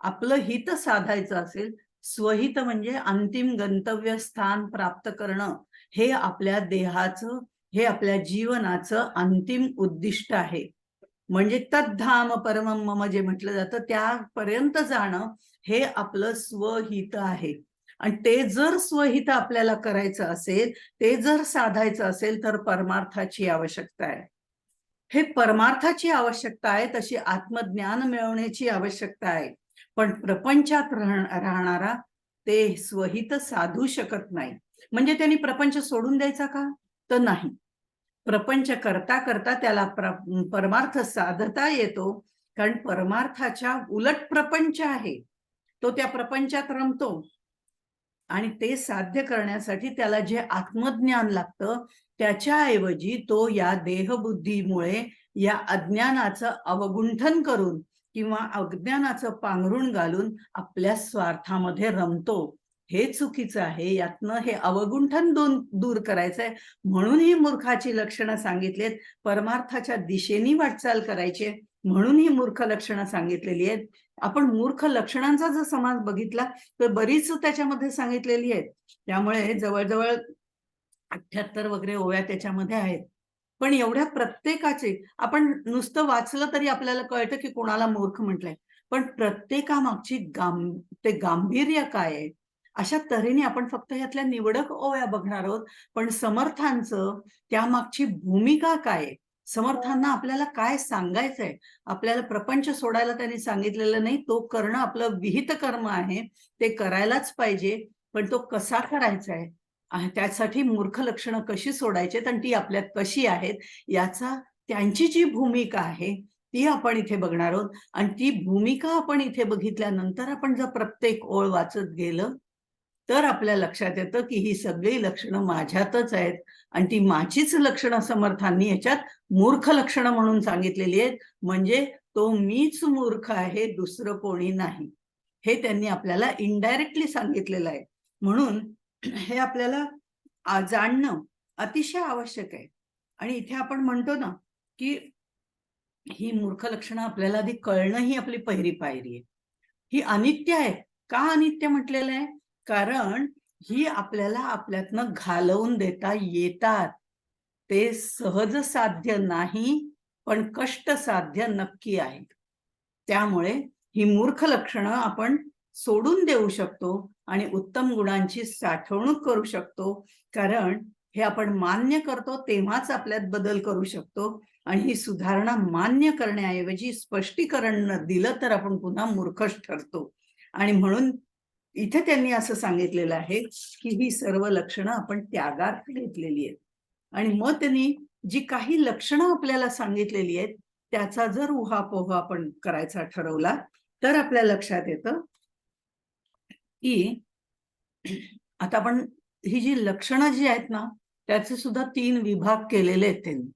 आपलं हित साधायचं असेल, स्वहित म्हणजे अंतिम गंतव्य स्थान प्राप्त करणं हे आपल्या देहाचं, हे आपल्या जीवनाचं अंतिम उद्दिष्ट आहे. म्हणजे तद्धाम परमम मम जे म्हटलं जातं त्यापर्यंत जाणं हे आपलं स्वहित आहे आणि ते जर स्वहित आपल्याला करायचं असेल, ते जर साधायचं असेल तर परमार्थाची आवश्यकता आहे. हे परमार्थाची आवश्यकता आहे, तशी आत्मज्ञान मिळवण्याची आवश्यकता आहे. पण प्रपंचात राहणारा ते स्वहित साधू शकत नाही. म्हणजे त्यांनी प्रपंच सोडून द्यायचा का? तर नाही. प्रपंच करता करता त्याला परमार्थ साधता येतो, कारण परमार्थाच्या उलट प्रपंच आहे. तो त्या प्रपंचात रमतो आणि ते साध्य करण्यासाठी त्याला जे आत्मज्ञान लागतं, त्याच्याऐवजी तो या देहबुद्धीमुळे या अज्ञानाचं अवगुंठन करून किंवा अज्ञानाचं पांघरून घालून आपल्या स्वार्थामध्ये रमतो. हे चुकीचं आहे. यातनं हे अवगुंठन दूर करायचंय. म्हणून ही मूर्खाची लक्षणं सांगितलीत. परमार्थाच्या दिशेने वाटचाल करायची म्हणून ही मूर्ख लक्षणं सांगितलेली आहेत. आपण मूर्ख लक्षणांचा जर समाज बघितला तर बरीच त्याच्यामध्ये सांगितलेली आहेत. त्यामुळे जवळजवळ 78 वगैरे ओव्या त्याच्यामध्ये आहेत. पण एवढ्या प्रत्येकाचे आपण नुसतं वाचलं तरी आपल्याला कळतं की कोणाला मूर्ख म्हटलंय. पण प्रत्येकामागची ते गांभीर्य काय आहे, अशा तऱ्हेने आपण फक्त यातल्या निवडक ओव्या बघणार आहोत. पण समर्थांचं त्यामागची भूमिका काय आहे, समर्थांना आपल्याला काय सांगायचंय, आपल्याला प्रपंच सोडायला त्यांनी सांगितलेलं नाही. तो करणं आपलं विहित कर्म आहे, ते करायलाच पाहिजे. पण तो कसा करायचा आहे, त्यासाठी मूर्ख लक्षणं कशी सोडायची आणि ती आपल्यात कशी आहेत, याचा त्यांची जी भूमिका आहे ती आपण इथे बघणार आहोत. आणि ती भूमिका आपण इथे बघितल्यानंतर आपण जर प्रत्येक ओळ वाचत गेलं तर आपल्या लक्षात येतं की ही सगळी लक्षणं माझ्यातच आहेत आणि ती माझीच लक्षणं समर्थांनी याच्यात मूर्ख लक्षणं म्हणून सांगितलेली आहेत. म्हणजे तो मीच मूर्ख आहे, दुसरं कोणी नाही, हे त्यांनी आपल्याला इनडायरेक्टली सांगितलेलं आहे. म्हणून हे आपल्याला जाणणं अतिशय आवश्यक आहे. आणि इथे आपण म्हणतो ना की ही मूर्ख लक्षणं आपल्याला आधी कळणं ही आपली पहिली पायरी आहे. ही अनित्य आहे. का अनित्य म्हटलेलं आहे? कारण ही आपल्याला आपल्यातनं घालवून देता येतात. ते सहज साध्य नाही, पण कष्ट साध्य नक्की आहे. त्यामुळे ही मूर्ख लक्षणं आपण सोडून देऊ शकतो आणि उत्तम गुणांची साठवणूक करू शकतो. कारण हे आपण मान्य करतो तेव्हाच आपल्यात बदल करू शकतो. आणि ही सुधारणा मान्य करण्याऐवजी स्पष्टीकरण दिलं तर आपण पुन्हा मूर्खच ठरतो. आणि म्हणून इथे त्यांनी असं सांगितलेलं आहे की ही सर्व लक्षणं आपण त्यागात घेतलेली आहेत. आणि मग त्यांनी जी काही लक्षणं आपल्याला सांगितलेली आहेत त्याचा जर उहापोह आपण करायचा ठरवला तर आपल्या लक्षात येतं की आता आपण ही जी लक्षणं जी आहेत ना त्याचे सुद्धा 3 विभाग केलेले आहेत त्यांनी.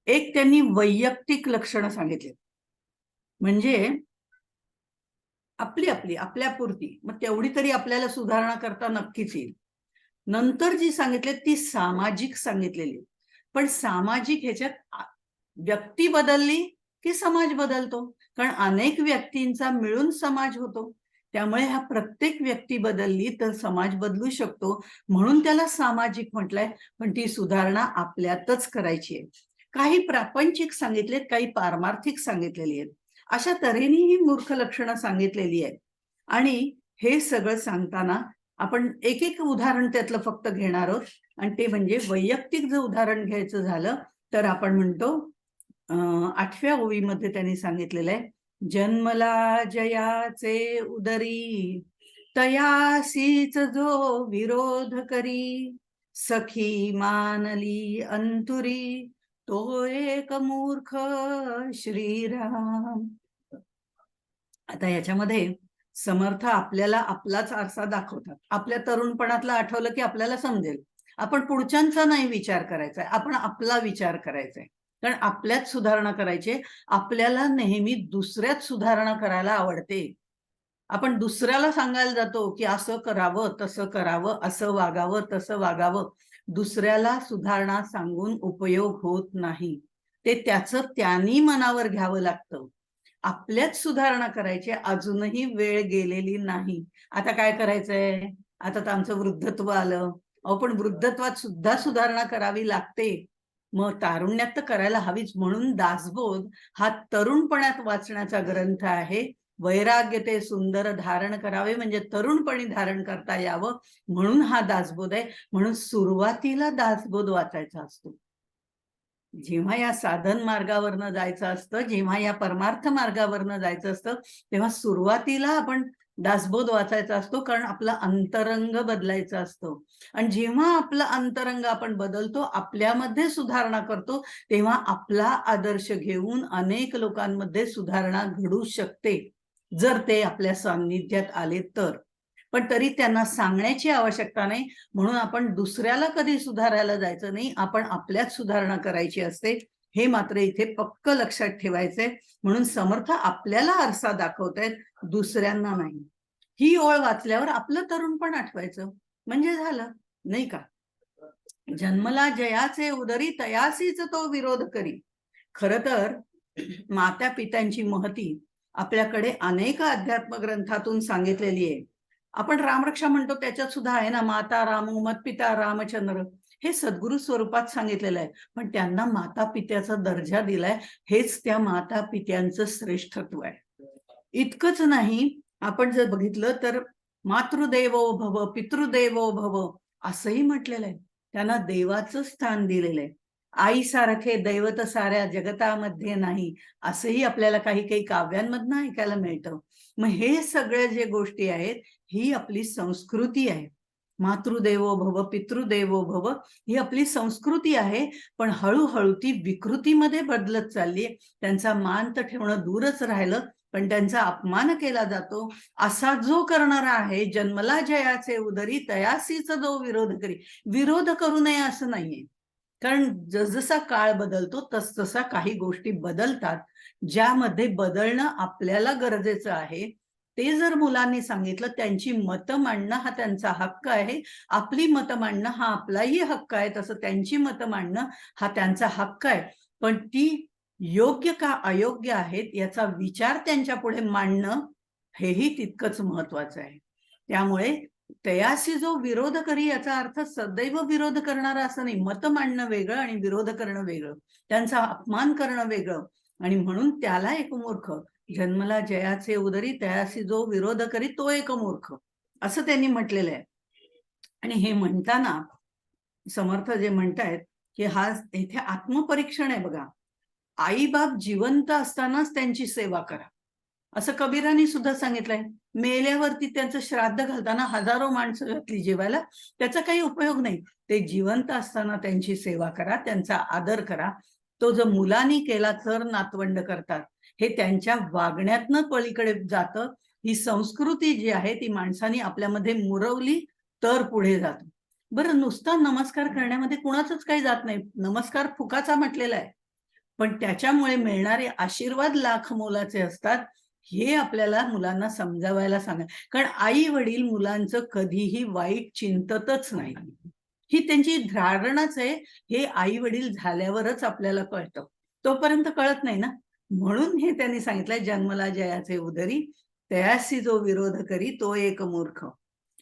एक त्यांनी वैयक्तिक लक्षणं सांगितली, म्हणजे आपल्यापुरती, मग तेवढी तरी आपल्याला सुधारणा करता नक्कीच येईल. नंतर जी सांगितली ती सामाजिक सांगितलेली. पण सामाजिक ह्याच्यात व्यक्ती बदलली की समाज बदलतो, कारण अनेक व्यक्तींचा मिळून समाज होतो. त्यामुळे हा प्रत्येक व्यक्ती बदलली तर समाज बदलू शकतो, म्हणून त्याला सामाजिक म्हटलंय. पण ती सुधारणा आपल्यातच करायची आहे. काही प्रापंचिक सांगितलेत, काही पारमार्थिक सांगितलेली आहेत. अशा तऱ्हेने ही मूर्ख लक्षणं सांगितलेली आहेत. आणि हे सगळं सांगताना आपण एक एक उदाहरण त्यातलं फक्त घेणार आहोत. आणि ते म्हणजे वैयक्तिक जर उदाहरण घ्यायचं झालं तर आपण म्हणतो 8व्या ओवीमध्ये त्यांनी सांगितलेलं आहे, जन्मला जयाचे उदरी तयासीच जो विरोध करी, सखी मानली अंतुरी तो एक मूर्ख श्रीराम. आता याच्यामध्ये समर्थ आपल्याला आपलाच आरसा दाखवतात. आपल्या तरुणपणातलं आठवलं की आपल्याला समजेल. आपण पुढच्यांचा नाही विचार करायचा, आपण आपला विचार करायचा आहे. कारण आपल्यात सुधारणा करायची. आपल्याला नेहमी दुसऱ्यात सुधारणा करायला आवडते. आपण दुसऱ्याला सांगायला जातो की असं करावं, तसं करावं, असं वागावं, तसं वागावं. दुसऱ्याला सुधारणा सांगून उपयोग होत नाही. ते त्याचं त्यांनी मनावर घ्यावं लागतं. आपल्याच सुधारणा करायची, अजूनही वेळ गेलेली नाही. आता काय करायचंय? आता तर आमचं वृद्धत्व आलं. अहो पण वृद्धत्वात सुद्धा सुधारणा करावी लागते. मग तारुण्यात तर करायला हवीच. म्हणून दासबोध हा तरुणपणात वाचण्याचा ग्रंथ आहे. वैराग्य ते सुंदर धारण करावे, म्हणजे तरुणपणी धारण करता यावं, म्हणून हा दासबोध आहे. म्हणून सुरुवातीला दासबोध वाचायचा असतो. जेव्हा या साधन मार्गावरनं जायचं असतं, जेव्हा या परमार्थ मार्गावरनं जायचं असतं, तेव्हा सुरुवातीला आपण दासबोध वाचायचा असतो, कारण आपला अंतरंग बदलायचा असतो. आणि जेव्हा आपला अंतरंग आपण बदलतो, आपल्यामध्ये सुधारणा करतो, तेव्हा आपला आदर्श घेऊन अनेक लोकांमध्ये सुधारणा घडू शकते, जर ते आपल्या सान्निध्यात आले तर. पण तरी त्यांना सांगण्याची आवश्यकता नाही, म्हणून आपण दुसऱ्याला कधी सुधारायला जायचं नाही, आपण आपल्यात सुधारणा करायची असते. हे मात्र इथे पक्क लक्षात ठेवायचंय. म्हणून समर्थ आपल्याला आरसा दाखवतायत, दुसऱ्यांना नाही. ही ओळ वाचल्यावर आपलं तरुणपण आठवायचं, म्हणजे झालं, नाही का? जन्मला जयाचे उदरी तयासीच तो विरोध करी. खर तर माता पित्यांची महती आपल्याकडे अनेक अध्यात्म ग्रंथातून सांगितलेली आहे. आपण रामरक्षा म्हणतो, त्याच्यात सुद्धा आहे ना, माता रामो मत पिता रामचंद्र, हे सद्गुरु स्वरूपात सांगितलेलं आहे. पण त्यांना माता पित्याचा दर्जा दिलाय, हेच त्या माता पित्यांचं श्रेष्ठत्व आहे. इतकंच नाही, आपण जर बघितलं तर मातृदेवो भव पितृदेवो भव असंही म्हटलेलं आहे. त्यांना देवाचं स्थान दिलेलं आहे. आईसारखे दैवत साऱ्या जगतामध्ये नाही, असंही आपल्याला काही काही काव्यांमधनं ऐकायला मिळतं. मग हे सगळ्या जे गोष्टी आहेत, ही आपली संस्कृती आहे. मातृदेवो भव पितृदेवो भव ही आपली संस्कृती आहे. पण हळूहळू ती विकृतीमध्ये बदलत चालली. त्यांचा मान तर ठेवणं दूरच राहिलं, पण त्यांचा अपमान केला जातो. असा जो करणारा आहे, जन्मला जयाचे उदरी तयासीच जो विरोध करी. विरोध करू नये असं नाहीये, कारण जसजसा काळ बदलतो तसतसा काही गोष्टी बदलतात, ज्यामध्ये बदलणं आपल्याला गरजेचं आहे. ते जर मुलांनी सांगितलं, त्यांची मतं मांडणं हा त्यांचा हक्क आहे. आपली मतं मांडणं हा आपलाही हक्क आहे. तसं त्यांची मतं मांडणं हा त्यांचा हक्क आहे. पण ती योग्य का अयोग्य आहेत याचा विचार त्यांच्या पुढे मांडणं हेही तितकंच महत्वाचं आहे. त्यामुळे तयासी जो विरोध करी याचा अर्थ सदैव विरोध करणारा असं नाही. मत मांडणं वेगळं आणि विरोध करणं वेगळं, त्यांचा अपमान करणं वेगळं. आणि म्हणून त्याला एक मूर्ख, जन्मला जयाचे उदरी तयासी जो विरोध करी तो एक मूर्ख, असं त्यांनी म्हटलेलं आहे. आणि हे म्हणताना समर्थ जे म्हणतायत की हा इथे आत्मपरीक्षण आहे बघा. आई बाप जिवंत असतानाच त्यांची सेवा करा, असं कबीरांनी सुद्धा सांगितलंय. मेल्यावरती त्यांचं श्राद्ध घालताना हजारो माणसं घातली जेवायला, त्याचा काही उपयोग नाही. ते जिवंत असताना त्यांची सेवा करा, त्यांचा आदर करा. तो जर मुलांनी केला तर नातवंड करतात, हे त्यांच्या वागण्यातनं पलीकडे जातं. ही संस्कृती जी आहे ती माणसांनी आपल्यामध्ये मुरवली तर पुढे जातो. बरं, नुसता नमस्कार करण्यामध्ये कुणाचंच काही जात नाही. नमस्कार फुकाचा म्हटलेला आहे, पण त्याच्यामुळे मिळणारे आशीर्वाद लाख मोलाचे असतात, हे आपल्याला मुलांना समजावायला सांगा. कारण आई वडील मुलांचं कधीही वाईट चिंततच नाही, ही त्यांची धारणाच आहे. हे आई वडील झाल्यावरच आपल्याला कळतं, तोपर्यंत कळत नाही ना. म्हणून हे त्यांनी सांगितलंय, जन्मला जयाचे उदरी तयासी जो विरोध करी तो एक मूर्ख.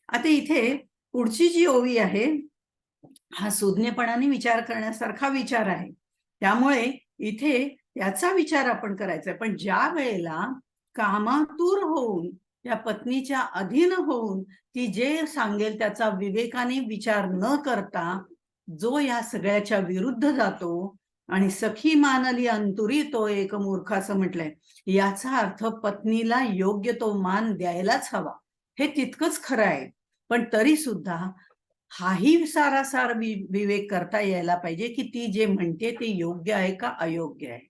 आता इथे पुढची जी ओवी आहे, हा सुज्ञपणाने विचार करण्यासारखा विचार आहे. त्यामुळे इथे त्याचा विचार आपण करायचा. पण ज्या वेळेला कामातूर होऊन, त्या पत्नीच्या अधीन होऊन, ती जे सांगेल त्याचा विवेकाने विचार न करता जो या सगळ्याच्या विरुद्ध जातो, आणि सखी मानली अंतुरी तो एक मूर्ख असं म्हटलंय, याचा अर्थ पत्नीला योग्य तो मान द्यायलाच हवा. हे तितकंच खरं आहे. पण तरी सुद्धा हाही सारासार विवेक करता यायला पाहिजे की ती जे म्हणते ते योग्य आहे का अयोग्य आहे.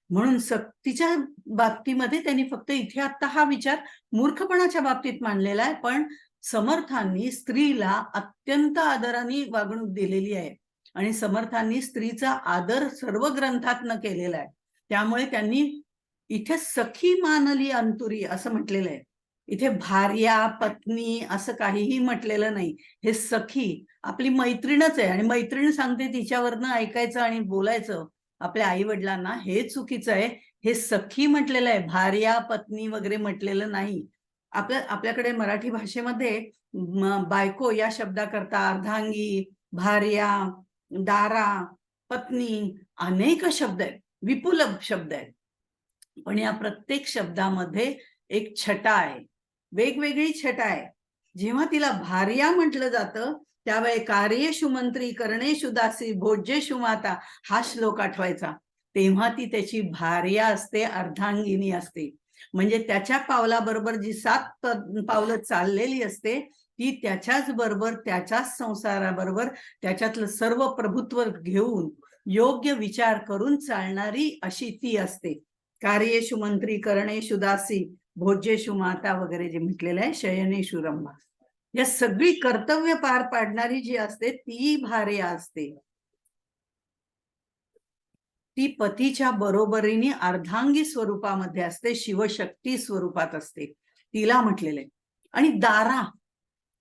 म्हणून सक्तीच्या बाबतीमध्ये त्यांनी फक्त इथे आता हा विचार मूर्खपणाच्या बाबतीत मांडलेला आहे. पण समर्थांनी स्त्रीला अत्यंत आदराने वागणूक दिलेली आहे, आणि समर्थांनी स्त्रीचा आदर सर्व ग्रंथातनं केलेला आहे. त्यामुळे त्यांनी इथे सखी मानली अंतुरी असं म्हटलेलं आहे. इथे भार्या पत्नी असं काहीही म्हटलेलं नाही. हे सखी आपली मैत्रीणच आहे, आणि मैत्रीण सांगते तिच्यावरनं ऐकायचं आणि बोलायचं आपल्या आई वडिलांना, हे चुकीचं आहे. हे सखी म्हटलेलं आहे, भार्या पत्नी वगैरे म्हटलेलं नाही. आपल्याकडे मराठी भाषेमध्ये बायको या शब्दाकरता अर्धांगी, भार्या, दारा, पत्नी अनेक शब्द आहेत, विपुल शब्द आहेत. पण या प्रत्येक शब्दामध्ये एक छटा आहे, वेगवेगळी छटा आहे. जेव्हा तिला भार्या म्हटलं जातं त्यावेळी कार्येषु मंत्री करणेषु दासी भोज्येषु माता हा श्लोक आठवायचा. तेव्हा ती त्याची भार्या असते, अर्धांगिनी असते. म्हणजे त्याच्या पावलाबरोबर जी 7 पावलं चाललेली असते ती त्याच्याच बरोबर, त्याच्याच संसाराबरोबर त्याच्यातलं सर्व प्रभुत्व घेऊन योग्य विचार करून चालणारी अशी ती असते. कार्येषु मंत्री करणेषु दासी भोज्येषु माता वगैरे जे म्हटलेलं आहे, शयनेषु रंभा. या सगळी कर्तव्य पार पाडणारी जी असते ती भार्या असते. ती पतीच्या बरोबरीने अर्धांगी स्वरूपामध्ये असते, शिवशक्ती स्वरूपात असते, तिला म्हटलेलं आहे. आणि दारा,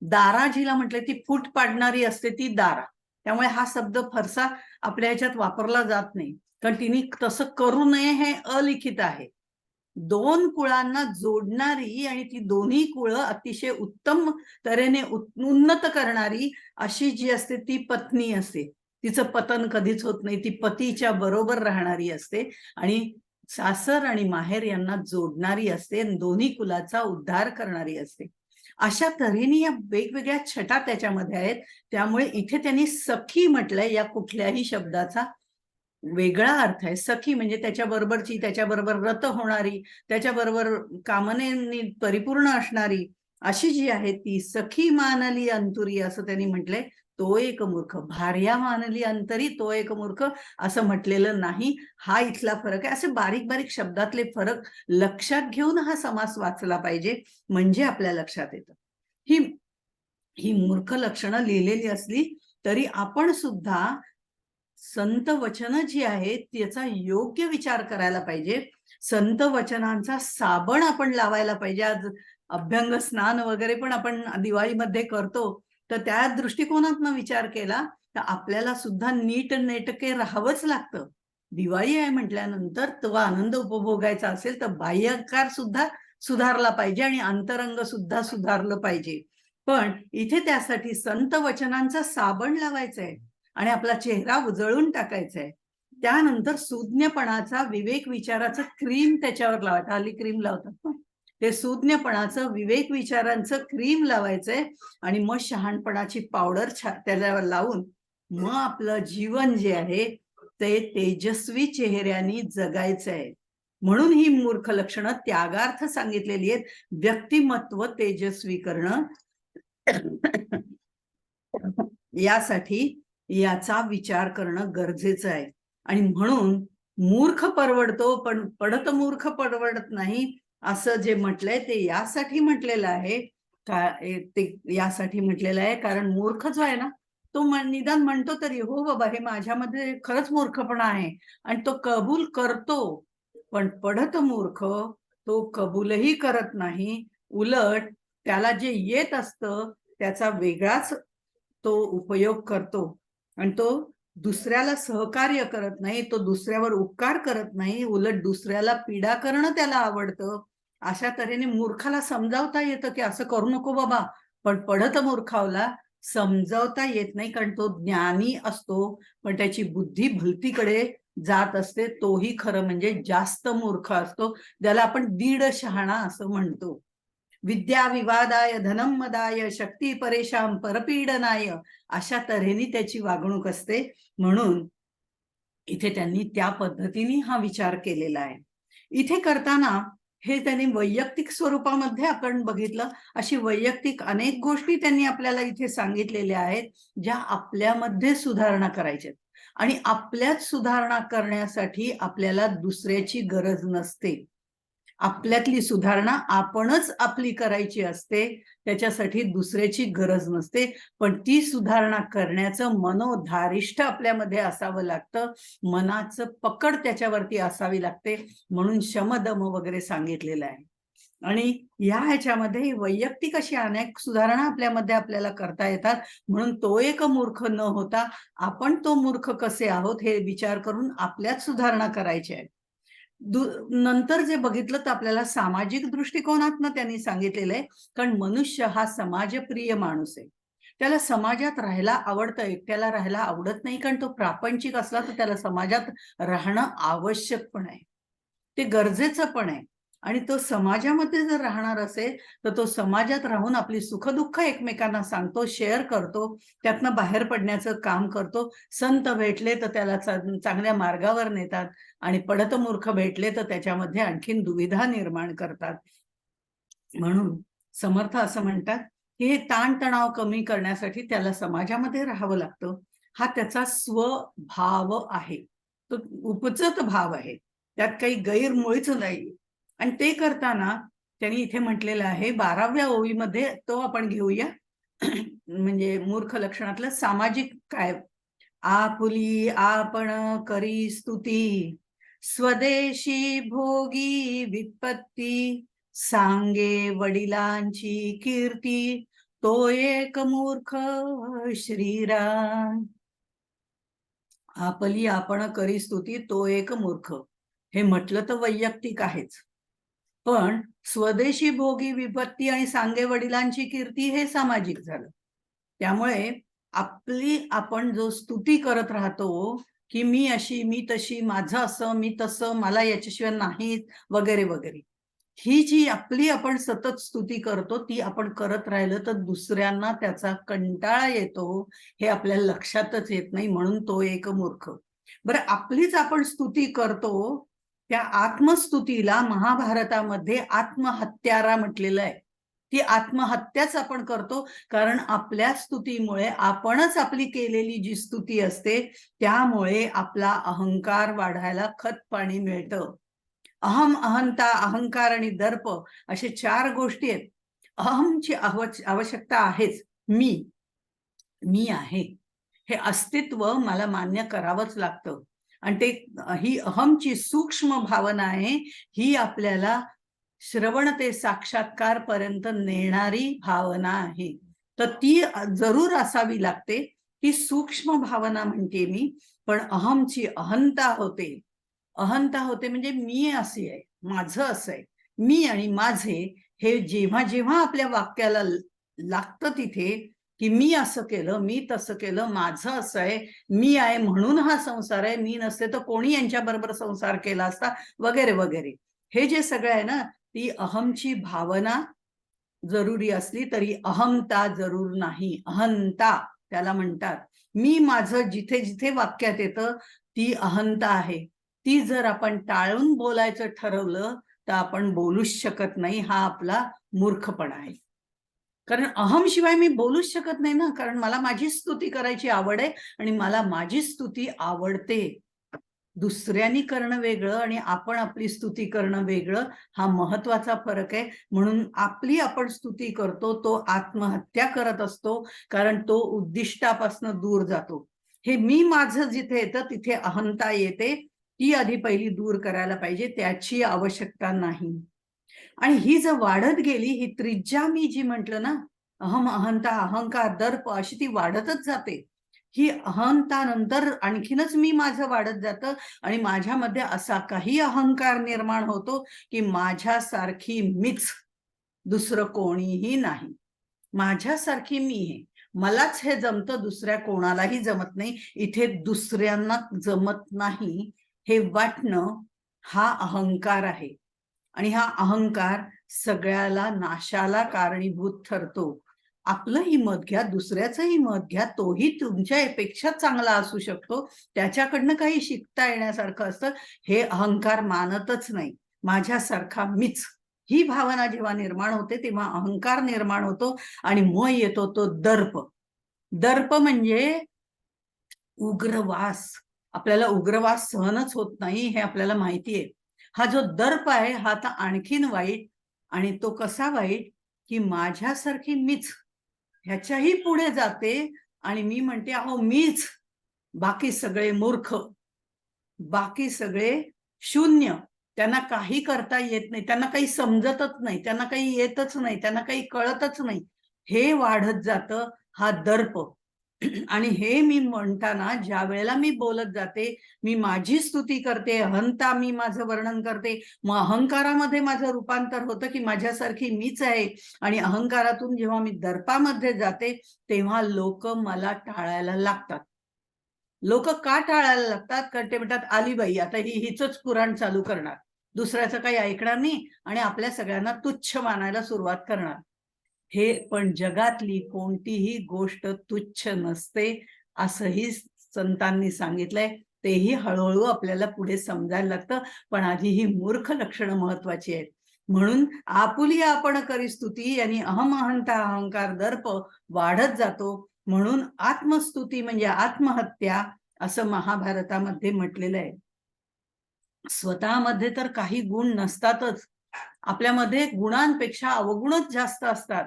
दारा जिला म्हटले ती फूट पाडणारी असते ती दारा. त्यामुळे हा शब्द फारसा आपल्या ह्याच्यात वापरला जात नाही, कारण तिने तसं करू नये हे अलिखित आहे. 2 कुळांना जोडणारी आणि ती दोन्ही कुळं अतिशय उत्तम तऱ्हेने उन्नत करणारी अशी जी असते ती पत्नी असते. तिचं पतन कधीच होत नाही, ती पतीच्या बरोबर राहणारी असते आणि सासर आणि माहेर यांना जोडणारी असते, दोन्ही कुलाचा उद्धार करणारी असते. अशा तऱ्हेने या वेगवेगळ्या छटा त्याच्यामध्ये आहेत. त्यामुळे इथे त्यांनी सखी म्हटलंय. या कुठल्याही शब्दाचा वेगळा अर्थ आहे. सखी म्हणजे त्याच्याबरोबरची, त्याच्याबरोबर रत होणारी, त्याच्याबरोबर कामनेनी परिपूर्ण असणारी अशी जी आहे ती सखी मानली अंतुरी असं त्यांनी म्हटलंय. तो एक मूर्ख. भार्या मानली अंतरी, तो एक मूर्ख असं म्हटलेलं नाही. हा इथला फरक आहे. असे बारीक बारीक शब्दातले फरक लक्षात घेऊन हा समास वाचला पाहिजे, म्हणजे आपल्या लक्षात येतं. ही ही मूर्ख लक्षणं लिहिलेली असली तरी आपण सुद्धा संत वचन जी आहेत त्याचा योग्य विचार करायला पाहिजे. संत वचनांचा साबण आपण लावायला पाहिजे. आज अभ्यंग स्नान वगैरे पण आपण दिवाळीमध्ये करतो, तर त्या दृष्टिकोनातून विचार केला तर आपल्याला सुद्धा नीट नेटके राहावंच लागतं. दिवाळी आहे म्हटल्यानंतर तो आनंद उपभोगायचा असेल तर बाह्यकार सुद्धा सुधारला पाहिजे आणि अंतरंग सुद्धा सुधारलं पाहिजे. पण इथे त्यासाठी संत वचनांचा साबण लावायचा आहे आणि आपला चेहरा उजळून टाकायचा आहे. त्यानंतर सुज्ञपणाचा, विवेक विचाराचं क्रीम त्याच्यावर लावायचं. हल्ली क्रीम लावतात ना, ते सुज्ञपणाचं, विवेक विचारांचं क्रीम लावायचंय आणि मग शहाणपणाची पावडर त्याच्यावर लावून मग आपलं जीवन जे आहे ते तेजस्वी चेहऱ्याने जगायचं आहे. म्हणून ही मूर्ख लक्षणं त्यागार्थ सांगितलेली आहेत. व्यक्तिमत्व तेजस्वी करणं यासाठी याचा विचार करणं गरजेचं आहे. आणि म्हणून मूर्ख परवडतो पण पडत मूर्ख परवडत नाही असं जे म्हटलंय ते यासाठी म्हटलेलं आहे ते यासाठी म्हटलेलं आहे कारण मूर्ख जो आहे ना तो निदान म्हणतो तरी हो बाबा हे माझ्यामध्ये खरंच मूर्खपणा आहे आणि तो कबूल करतो. पण पडत मूर्ख तो कबूलही करत नाही, उलट त्याला जे येत असतं त्याचा वेगळाच तो उपयोग करतो आणि तो दुसऱ्याला सहकार्य करत नाही, तो दुसऱ्यावर उपकार करत नाही, उलट दुसऱ्याला पीडा करणं त्याला आवडतं. अशा तऱ्हेने मूर्खाला समजावता येतं की असं करू नको बाबा, पण पडत मूर्खावला समजावता येत नाही कारण तो ज्ञानी असतो पण त्याची बुद्धी भलतीकडे जात असते. तोही खरं म्हणजे जास्त मूर्ख असतो, ज्याला आपण दीड शहाणा असं म्हणतो. विद्या विवादाय धनम मदाय शक्ती परेशान परपीडनाय अशा तऱ्हेने त्याची वागणूक असते. म्हणून इथे त्यांनी त्या पद्धतीने हा विचार केलेला आहे. इथे करताना हे त्यांनी वैयक्तिक स्वरूपामध्ये आपण बघितलं, अशी वैयक्तिक अनेक गोष्टी त्यांनी आपल्याला इथे सांगितलेल्या आहेत ज्या आपल्यामध्ये सुधारणा करायच्या आणि आपल्यात सुधारणा करण्यासाठी आपल्याला दुसऱ्याची गरज नसते. आपल्यातली सुधारणा आपणच आपली करायची असते, त्याच्यासाठी दुसऱ्याची गरज नसते. पण ती सुधारणा करण्याचं मनोधारिष्ठ आपल्यामध्ये असावं लागतं, मनाचं पकड त्याच्यावरती असावी लागते. म्हणून शमदम वगैरे सांगितलेलं आहे. आणि या ह्याच्यामध्ये वैयक्तिक अशी अनेक सुधारणा आपल्यामध्ये आपल्याला करता येतात. म्हणून तो एक मूर्ख न होता आपण तो मूर्ख कसे आहोत हे विचार करून आपल्यात सुधारणा करायची आहे. नंतर जे बघितलं तर आपल्याला सामाजिक दृष्टिकोनातनं त्यांनी सांगितलेलं आहे, कारण मनुष्य हा समाजप्रिय माणूस आहे. त्याला समाजात राहायला आवडतं, एकट्याला राहायला आवडत नाही, कारण तो प्रापंचिक असला तर त्याला समाजात राहणं आवश्यक पण आहे, ते गरजेचं पण आहे. आणि तो समाजामध्ये जर राहणार असेल तर तो समाजात राहून आपली सुखदुःख एकमेकांना सांगतो, शेअर करतो, त्यातनं बाहेर पडण्याचं काम करतो. संत भेटले तर त्याला चांगल्या मार्गावर नेतात आणि पडत मूर्ख भेटले तर त्याच्यामध्ये आणखीन दुविधा निर्माण करतात. म्हणून समर्थ असं म्हणतात की हे ताणतणाव कमी करण्यासाठी त्याला समाजामध्ये राहावं लागतं. हा त्याचा स्वभाव आहे, तो उपजत भाव आहे, त्यात काही गैर मुळीच नाही. आणि ते करताना त्यांनी इथे म्हटलेलं आहे 12व्या ओळीमध्ये, तो आपण घेऊया. म्हणजे मूर्ख लक्षणातलं सामाजिक काय, आपुली आपण करी स्तुती, स्वदेशी भोगी विपत्ती, सांगे वडिलांची कीर्ती, तो एक मूर्ख श्रीराम. आपली आपण करी स्तुती, तो एक मूर्ख. हे म्हटलं तर वैयक्तिक आहेच, पण स्वदेशी भोगी विपत्ती आणि सांगे वडिलांची कीर्ती हे सामाजिक झालं. त्यामुळे आपली आपण जो स्तुती करत राहतो की मी अशी, मी तशी, माझं असं, मी तसं, मला याच्याशिवाय नाही, वगैरे वगैरे, ही जी आपली आपण सतत स्तुती करतो ती आपण करत राहिलं तर दुसऱ्यांना त्याचा कंटाळा येतो, हे आपल्याला लक्षातच येत नाही. म्हणून तो एक मूर्ख. बरं, आपलीच आपण स्तुती करतो, त्या आत्मस्तुतीला महाभारतामध्ये आत्महत्यारा म्हटलेलं आहे. ती आत्महत्याच आपण करतो, कारण आपल्या स्तुतीमुळे आपणच आपली केलेली जी स्तुती असते त्यामुळे आपला अहंकार वाढायला खतपाणी मिळतं. अहम, अहंता, अहंकार आणि दर्प असे 4 गोष्टी आहेत. अहमची आवश्यकता आहेच. मी आहे हे अस्तित्व मला मान्य करावंच लागतं. आणि ते ही अहमची सूक्ष्म भावना आहे, ही आपल्याला श्रवण ते साक्षात्कार पर्यंत नेणारी भावना आहे. तर ती जरूर असावी लागते. ती सूक्ष्म भावना म्हणते मी, पण अहमची अहंता होते. अहंता होते म्हणजे मी अशी आहे, माझं असं आहे, मी आणि माझे, हे जेव्हा जेव्हा आपल्या वाक्याला लागतं तिथे की मी असं केलं, मी तसं केलं, माझं असं आहे, मी आहे म्हणून हा संसार आहे, मी नसते तर कोणी यांच्याबरोबर संसार केला असता, वगैरे वगैरे, हे जे सगळं आहे ना, ती अहमची भावना जरुरी असली तरी अहमता जरूर नाही. अहंता त्याला म्हणतात. मी माझं जिथे जिथे वाक्यात येतं ती अहंता आहे. ती जर आपण टाळून बोलायचं ठरवलं तर आपण बोलूच शकत नाही. हा आपला मूर्खपणा आहे. कारण अहम शिवाय मी बोलूच शकत नाही ना, कारण मला माझी स्तुती करायची आवड आहे आणि मला माझी स्तुती आवडते. दुसऱ्यांनी करणं वेगळं आणि आपण आपली स्तुती करणं वेगळं, हा महत्वाचा फरक आहे. म्हणून आपली आपण स्तुती करतो तो आत्महत्या करत असतो, कारण तो उद्दिष्टापासून दूर जातो. हे मी माझं जिथे येतं तिथे अहंता येते, ती आधी पहिली दूर करायला पाहिजे, त्याची आवश्यकता नाही. आणि ही जर वाढत गेली, ही त्रिज्या मी जी म्हटलं ना, अहम, अहंता, अहंकार, दर्प अशी ती वाढतच जाते. ही अहंता नंतर आणखीनच मी माझं वाढत जातं आणि माझ्यामध्ये असा काही अहंकार निर्माण होतो की माझ्यासारखी मीच, दुसरं कोणीही नाही. माझ्यासारखी मी आहे, मलाच हे जमतं, दुसऱ्या कोणालाही जमत नाही, इथे दुसऱ्यांना जमत नाही, हे वाटणं हा अहंकार आहे. आणि हा अहंकार सगळ्याला नाशाला कारणीभूत ठरतो. आपलंही मत घ्या, दुसऱ्याचंही मत घ्या, तोही तुमच्यापेक्षा चांगला असू शकतो, त्याच्याकडनं काही शिकता येण्यासारखं असतं, हे अहंकार मानतच नाही. माझ्यासारखा मीच, ही भावना जेव्हा निर्माण होते तेव्हा अहंकार निर्माण होतो आणि मग येतो तो दर्प. दर्प म्हणजे उग्रवास. आपल्याला उग्रवास सहनच होत नाही हे आपल्याला माहिती आहे. हा जो दर्प आहे हा आता आणखीन वाईट. आणि तो कसा वाईट की माझ्यासारखी मीच ह्याच्याही पुढे जाते आणि मी म्हणते अहो मीच, बाकी सगळे मूर्ख, बाकी सगळे शून्य, त्यांना काही करता येत नाही, त्यांना काही समजतच नाही, त्यांना काही येतच नाही, त्यांना काही कळतच नाही, हे वाढत जातं. हा दर्प. आणि हे मी म्हणताना ज्या वेळेला मी बोलत जाते, मी माझी स्तुती करते, अहंता मी माझं वर्णन करते, मग अहंकारामध्ये माझं रूपांतर होतं की माझ्यासारखी मीच आहे. आणि अहंकारातून जेव्हा मी दर्पामध्ये जाते तेव्हा लोक मला टाळायला लागतात. लोक का टाळायला लागतात? कारण ते म्हणतात आली बाई, आता ही हिचंच पुराण चालू करणार, दुसऱ्याचं काही ऐकणार नाही आणि आपल्या सगळ्यांना तुच्छ मानायला सुरुवात करणार. हे पण जगातली कोणतीही गोष्ट तुच्छ नसते असंही संतांनी सांगितलंय. तेही हळूहळू आपल्याला पुढे समजायला लागतं, पण आधी ही मूर्ख लक्षणं महत्वाची आहेत. म्हणून आपुली आपण करी स्तुती यांनी अहम अहंता अहंकार दर्प वाढत जातो. म्हणून आत्मस्तुती म्हणजे आत्महत्या असं महाभारतामध्ये म्हटलेलं आहे. स्वतःमध्ये तर काही गुण नसतातच, आपल्यामध्ये गुणांपेक्षा अवगुणच जास्त असतात,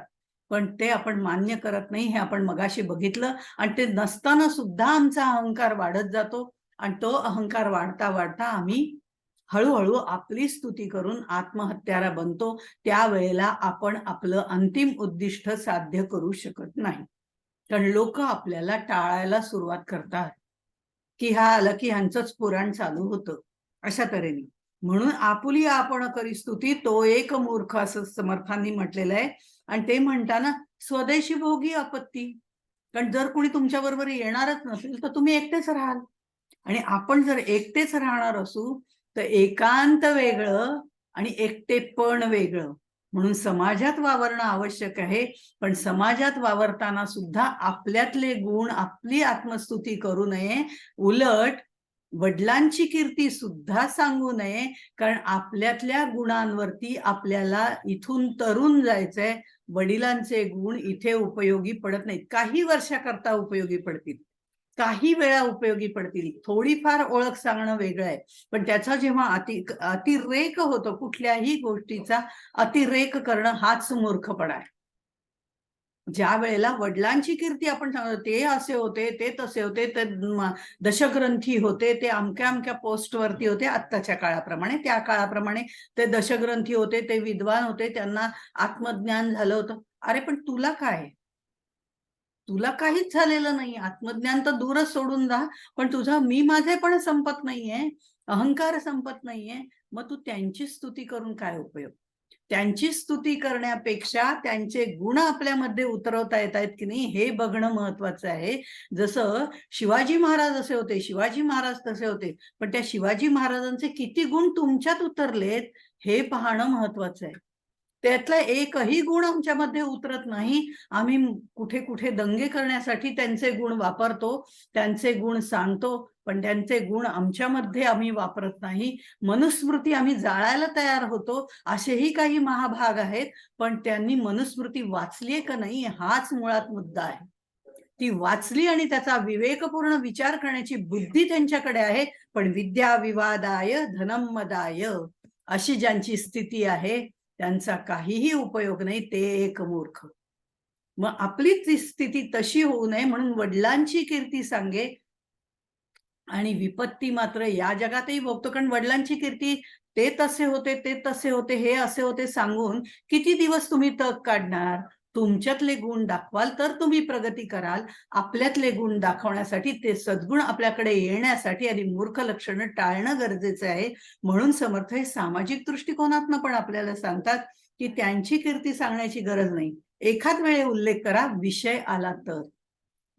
पण ते आपण मान्य करत नाही. हे आपण मगाशी बघितलं. आणि ते नसताना सुद्धा आमचा अहंकार वाढत जातो आणि तो अहंकार वाढता वाढता आम्ही हळूहळू आपली स्तुती करून आत्महत्यारा बनतो. त्यावेळेला आपण आपलं अंतिम उद्दिष्ट साध्य करू शकत नाही, कारण लोक आपल्याला टाळायला सुरुवात करतात की हा आलं की ह्यांचंच पुराण चालू होतं अशा तऱ्हेने. म्हणून आपुली आपण करी स्तुती तो एक मूर्ख असं समर्थांनी म्हटलेलं आहे. आणि ते म्हणताना स्वदेशी भोगी आपत्ती, कारण जर कोणी तुमच्या बरोबर येणारच नसेल तर तुम्ही एकटेच राहाल. आणि आपण जर एकटेच राहणार असू तर एकांत वेगळं आणि एकटेपण वेगळं. म्हणून समाजात वावरणं आवश्यक आहे, पण समाजात वावरताना सुद्धा आपल्यातले गुण, आपली आत्मस्तुती करू नये. उलट वडिलांची कीर्ती सुद्धा सांगू नये, कारण आपल्यातल्या गुणांवरती आपल्याला इथून तरुण जायचंय. वडिलांचे गुण इथे उपयोगी पडत नाहीत. काही वर्षाकरता उपयोगी पडतील, काही वेळा उपयोगी पडतील. थोडीफार ओळख सांगणं वेगळं आहे, पण त्याचा जेव्हा अतिरेक होतो, कुठल्याही गोष्टीचा अतिरेक करणं हाच मूर्खपणा आहे. ज्या वेळेला वडिलांची कीर्ती आपण सांगतो, ते असे होते, ते तसे होते, ते दशग्रंथी होते, ते अमक्या अमक्या पोस्टवरती होते, आत्ताच्या काळाप्रमाणे, त्या काळाप्रमाणे ते दशग्रंथी होते, ते विद्वान होते, त्यांना आत्मज्ञान झालं होतं. अरे पण तुला काय? तुला काहीच झालेलं नाही. आत्मज्ञान तर दूरच सोडून जा, पण तुझा मी माझेपण संपत नाहीये, अहंकार संपत नाहीये. मग तू त्यांची स्तुती करून काय उपयोग? त्यांची स्तुती करण्यापेक्षा त्यांचे गुण आपल्यामध्ये उतरवता येत आहेत की नाही हे बघणं महत्वाचं आहे. जसं शिवाजी महाराज असे होते, शिवाजी महाराज तसे होते, पण त्या शिवाजी महाराजांचे किती गुण तुमच्यात उतरलेत हे पाहणं महत्वाचं आहे. त्यातला एकही गुण आमच्यामध्ये उतरत नाही. आम्ही कुठे कुठे दंगे करण्यासाठी त्यांचे गुण वापरतो, त्यांचे गुण सांगतो, पण त्यांचे गुण आमच्यामध्ये आम्ही वापरत नाही. मनुस्मृती आम्ही जाळायला तयार होतो. असेही काही महाभाग आहेत, पण त्यांनी मनुस्मृती वाचलीये का नाही हाच मुळात मुद्दा आहे. ती वाचली आणि त्याचा विवेकपूर्ण विचार करण्याची बुद्धी त्यांच्याकडे आहे, पण विद्या विवादाय धनम मदाय अशी ज्यांची स्थिती आहे त्यांचा काहीही उपयोग नाही. ते एक मूर्ख. मग आपली ती स्थिती तशी होऊ नये म्हणून वडिलांची कीर्ती सांगे. आणि विपत्ती मात्र या जगातही भोगतो, कारण वडिलांची कीर्ती ते तसे होते, ते तसे होते, हे असे होते सांगून किती दिवस तुम्ही तग काढणार? तुमच्यातले गुण दाखवाल तर तुम्ही प्रगती कराल. आपल्यातले गुण दाखवण्यासाठी, ते सद्गुण आपल्याकडे येण्यासाठी आधी मूर्ख लक्षणं टाळणं गरजेचं आहे. म्हणून समर्थ हे सामाजिक दृष्टिकोनातनं पण आपल्याला सांगतात की त्यांची कीर्ती सांगण्याची गरज नाही. एखाद वेळे उल्लेख करा विषय आला तर,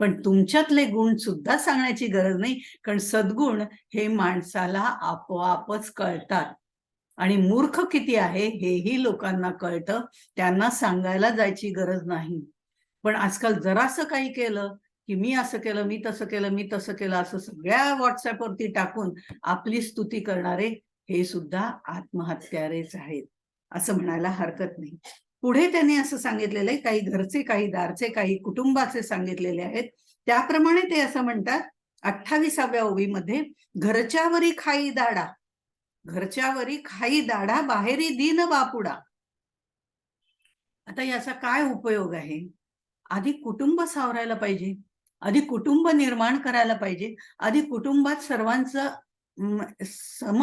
पण तुमच्यातले गुण सुद्धा सांगण्याची गरज नाही, कारण सद्गुण हे माणसाला आपोआपच कळतात. आणि मूर्ख किती आहे हेही लोकांना कळतं, त्यांना सांगायला जायची गरज नाही. पण आजकाल जरासं काही केलं की मी असं केलं, मी तसं केलं, मी तसं केलं असं सगळ्या व्हॉट्सअपवरती टाकून आपली स्तुती करणारे हे सुद्धा आत्महत्यारेच आहेत असं म्हणायला हरकत नाही. पुढे त्यांनी असं सांगितलेलं आहे, काही घरचे, काही दारचे, काही कुटुंबाचे सांगितलेले आहेत. त्याप्रमाणे ते असं म्हणतात 28व्या ओवीमध्ये, घरच्यावरी खाई दाडा, घरच्यावरी खाई दाडा, बाहेरी दीन बापुडा. आता याचा काय उपयोग आहे? आधी कुटुंब सावरायला पाहिजे, आधी कुटुंब निर्माण करायला पाहिजे, आधी कुटुंबात सर्वांचं सम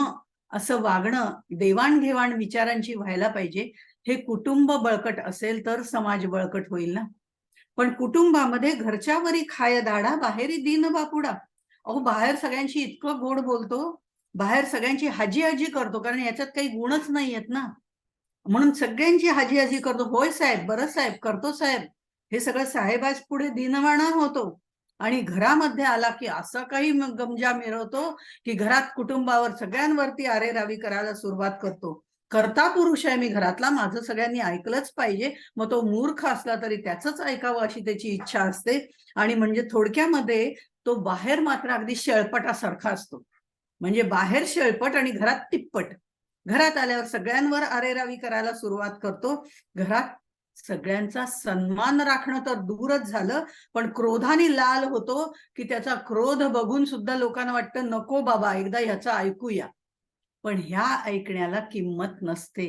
असं वागणं, देवाणघेवाण विचारांची व्हायला पाहिजे. हे कुटुंब बळकट असेल तर समाज बळकट होईल ना. पण कुटुंबामध्ये घरच्यावरी खाय दाडा, बाहेरी दीन बापुडा. अहो बाहेर सगळ्यांशी इतकं गोड बोलतो, बाहेर सगळ्यांची हाजी हाजी करतो, कारण याच्यात काही गुणच नाहीयेत ना. म्हणून सगळ्यांची हाजी हाजी करतो. होय साहेब, बरं साहेब, करतो साहेब. हे सगळं साहेबाज पुढे दीनवाणा होतो. आणि घरामध्ये आला की असं काही गमजा मिरवतो की घरात कुटुंबावर सगळ्यांवरती आरेरावी करायला सुरुवात करतो. करता पुरुष आहे मी घरातला, माझं सगळ्यांनी ऐकलंच पाहिजे, मग तो मूर्ख असला तरी त्याचंच ऐकावं अशी त्याची इच्छा असते. आणि म्हणजे थोडक्यामध्ये तो बाहेर मात्र अगदी शेळपटासारखा असतो. म्हणजे बाहेर शेळपट आणि घरात तिप्पट. घरात आल्यावर सगळ्यांवर आरेरावी करायला सुरुवात करतो. घरात सगळ्यांचा सन्मान राखणं तर दूरच झालं, पण क्रोधाने लाल होतो की त्याचा क्रोध बघून सुद्धा लोकांना वाटतं नको बाबा एकदा ह्याचं ऐकूया. पण ह्या ऐकण्याला किंमत नसते.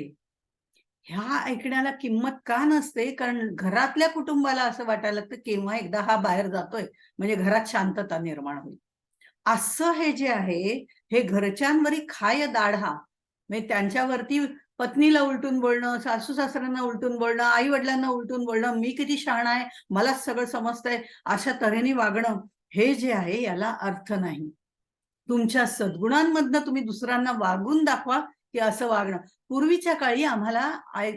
ह्या ऐकण्याला किंमत का नसते? कारण घरातल्या कुटुंबाला असं वाटायला लागतं केव्हा एकदा हा बाहेर जातोय म्हणजे घरात शांतता निर्माण होईल. असं हे जे आहे, हे घरच्यांवरी खाय दाढा, म्हणजे त्यांच्यावरती पत्नीला उलटून बोलणं, सासू सासऱ्यांना उलटून बोलणं, आई वडिलांना उलटून बोलणं, मी किती शहाणा आहे, मलाच सगळं समजतंय, अशा तऱ्हेने वागणं, हे जे आहे याला अर्थ नाही. तुमच्या सद्गुणांमधनं तुम्ही दुसऱ्यांना वागून दाखवा की असं वागणं. पूर्वीच्या काळी आम्हाला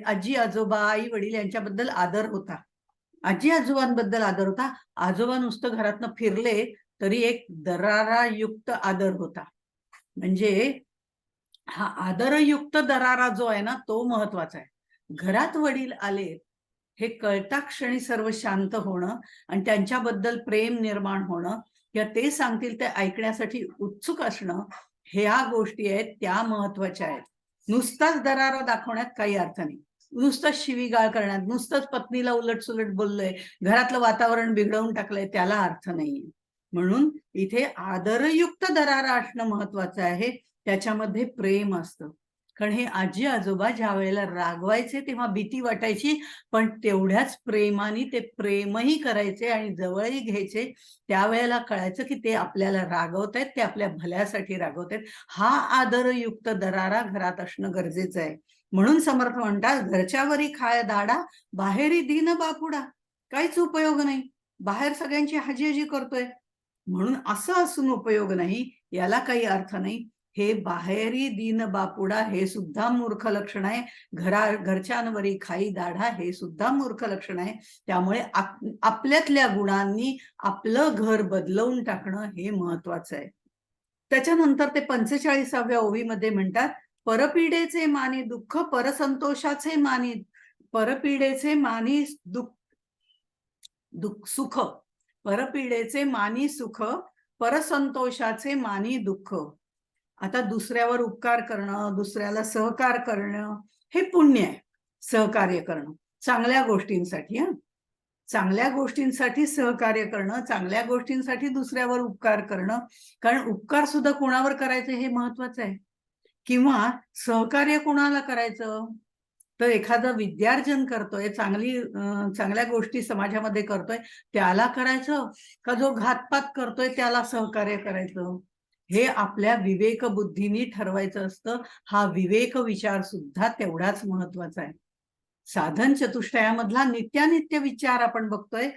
आजी आजोबा, आई वडील यांच्याबद्दल आदर होता. आजी आजोबांबद्दल आदर होता. आजोबा नुसतं घरातनं फिरले तरी एक दरारायुक्त आदर होता. म्हणजे हा आदरयुक्त दरारा जो आहे ना तो महत्वाचा आहे. घरात वडील आले हे कळता क्षणी सर्व शांत होणं आणि त्यांच्याबद्दल प्रेम निर्माण होणं, या ते सांगतील ते ऐकण्यासाठी उत्सुक असणं, ह्या गोष्टी आहेत त्या महत्वाच्या आहेत. नुसताच दरारा दाखवण्यात काही अर्थ नाही. नुसतंच शिवीगाळ करण्यात, नुसतंच पत्नीला उलट-सुलट बोललोय, घरातलं वातावरण बिघडवून टाकलंय, त्याला अर्थ नाहीये. म्हणून इथे आदरयुक्त दरारा असणं महत्वाचं आहे. त्याच्यामध्ये प्रेम असतं. कारण हे आजी आजोबा ज्या वेळेला रागवायचे तेव्हा भीती वाटायची, पण तेवढ्याच प्रेमाने ते प्रेमही करायचे आणि जवळही घ्यायचे. त्यावेळेला कळायचं की ते आपल्याला रागवतायत, ते आपल्या भल्यासाठी रागवतायत. हा आदरयुक्त दरारा घरात असणं गरजेचं आहे. म्हणून समर्थ म्हणतात, घरच्यावरी खाय दाडा, बाहेरी दीन बापुडा. काहीच उपयोग नाही. बाहेर सगळ्यांची हाजी करतोय. म्हणून असं असून उपयोग नाही, याला काही अर्थ नाही. हे बाहेरी दीन बापुडा हे सुद्धा मूर्ख लक्षण आहे. घरच्यांवरी खाई दाढा हे सुद्धा मूर्ख लक्षण आहे. त्यामुळे आपल्यातल्या गुणांनी आपलं घर बदलवून टाकणं हे महत्वाचं आहे. त्याच्यानंतर ते 45व्या ओवीमध्ये म्हणतात, परपीडेचे मानी दुःख, परसंतोषाचे मानी परपीडेचे मानी सुख, परपीडेचे मानी सुख, परसंतोषाचे मानी दुःख. आता दुसऱ्यावर उपकार करणं, दुसऱ्याला सहकार करणं हे पुण्य आहे. सहकार्य करणं चांगल्या गोष्टींसाठी, चांगल्या गोष्टींसाठी सहकार्य करणं, चांगल्या गोष्टींसाठी दुसऱ्यावर उपकार करणं. कारण उपकार सुद्धा कोणावर करायचं हे महत्वाचं आहे. किंवा सहकार्य कोणाला करायचं, तर एखादं विद्यार्जन करतोय, चांगल्या गोष्टी समाजामध्ये करतोय त्याला करायचं, का जो घातपात करतोय त्याला सहकार्य करायचं, हे आपल्या विवेक बुद्धीने ठरवायचं असतं. हा विवेक विचार सुद्धा तेवढाच महत्वाचा आहे. साधन चतुष्टयामधला नित्यानित्य विचार आपण बघतोय,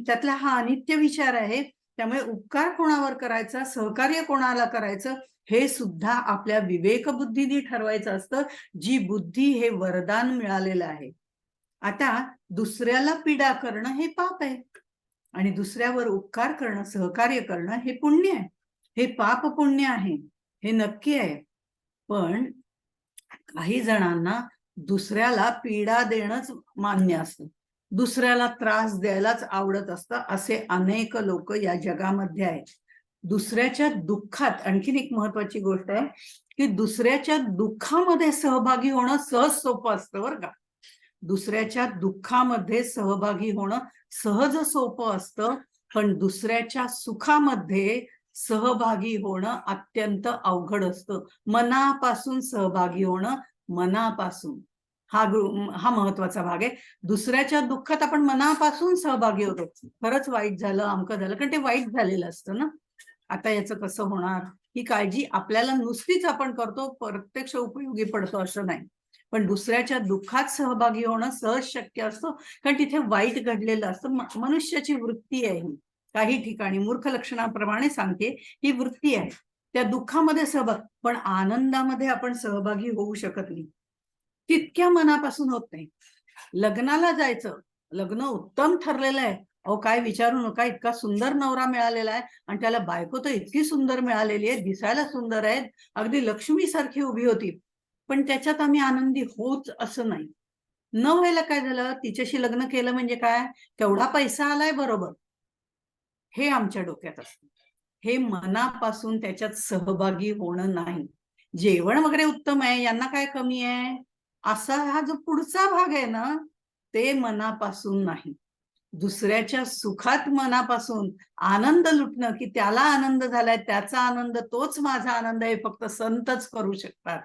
त्यातला हा अनित्य विचार आहे. त्यामुळे उपकार कोणावर करायचा, सहकार्य कोणाला करायचं, हे सुद्धा आपल्या विवेक बुद्धीने ठरवायचं असतं. जी बुद्धी हे वरदान मिळालेलं आहे. आता दुसऱ्याला पीडा करणं हे पाप आहे आणि दुसऱ्यावर उपकार करणं, सहकार्य करणं हे पुण्य आहे. हे पाप पुण्य आहे, हे नक्की आहे. पण काही जणांना दुसऱ्याला पीडा देणंच मान्य असतं, दुसऱ्याला त्रास द्यायलाच आवडत असतं. असे अनेक लोक या जगामध्ये आहेत. दुसऱ्याच्या दुःखात आणखीन एक महत्वाची गोष्ट आहे की दुसऱ्याच्या दुःखामध्ये सहभागी होणं सहज सोपं असतं बरं का. दुसऱ्याच्या दुःखामध्ये सहभागी होणं सहज सोपं असतं, पण दुसऱ्याच्या सुखामध्ये सहभागी होणं अत्यंत अवघड असतं. मनापासून सहभागी होणं, मनापासून, हा महत्वाचा भाग आहे. दुसऱ्याच्या दुःखात आपण मनापासून सहभागी होतो. खरंच वाईट झालं, अमकं झालं, कारण ते वाईट झालेलं असतं ना. आता याचं कसं होणार, ही काळजी आपल्याला नुसतीच आपण करतो, प्रत्यक्ष उपयोगी पडतो असं नाही. पण दुसऱ्याच्या दुःखात सहभागी होणं सहज शक्य असतं, कारण तिथे वाईट घडलेलं असतं. मनुष्याची वृत्ती आहे ही. काही ठिकाणी मूर्ख लक्षणाप्रमाणे सांगते, ही वृत्ती आहे. त्या दुःखामध्ये सहभाग, पण आनंदामध्ये आपण सहभागी होऊ शकत नाही, तितक्या मनापासून होत नाही. लग्नाला जायचं, लग्न उत्तम ठरलेलं आहे, अहो काय विचारू नका, इतका सुंदर नवरा मिळालेला आहे आणि त्याला बायको तर इतकी सुंदर मिळालेली आहे, दिसायला सुंदर आहेत, अगदी लक्ष्मी सारखी उभी होती, पण त्याच्यात आम्ही आनंदी होच असं नाही. न व्हायला काय झालं, तिच्याशी लग्न केलं म्हणजे काय, तेवढा पैसा आलाय बरोबर, हे आमच्या डोक्यात असतं. हे मनापासून त्याच्यात सहभागी होणं नाही. जेवण वगैरे उत्तम आहे, यांना काय कमी आहे, असा हा जो पुढचा भाग आहे ना, ते मनापासून नाही. दुसऱ्याच्या सुखात मनापासून आनंद लुटणं, की त्याला आनंद झालाय, त्याचा आनंद तोच माझा आनंद आहे, फक्त संतच करू शकतात.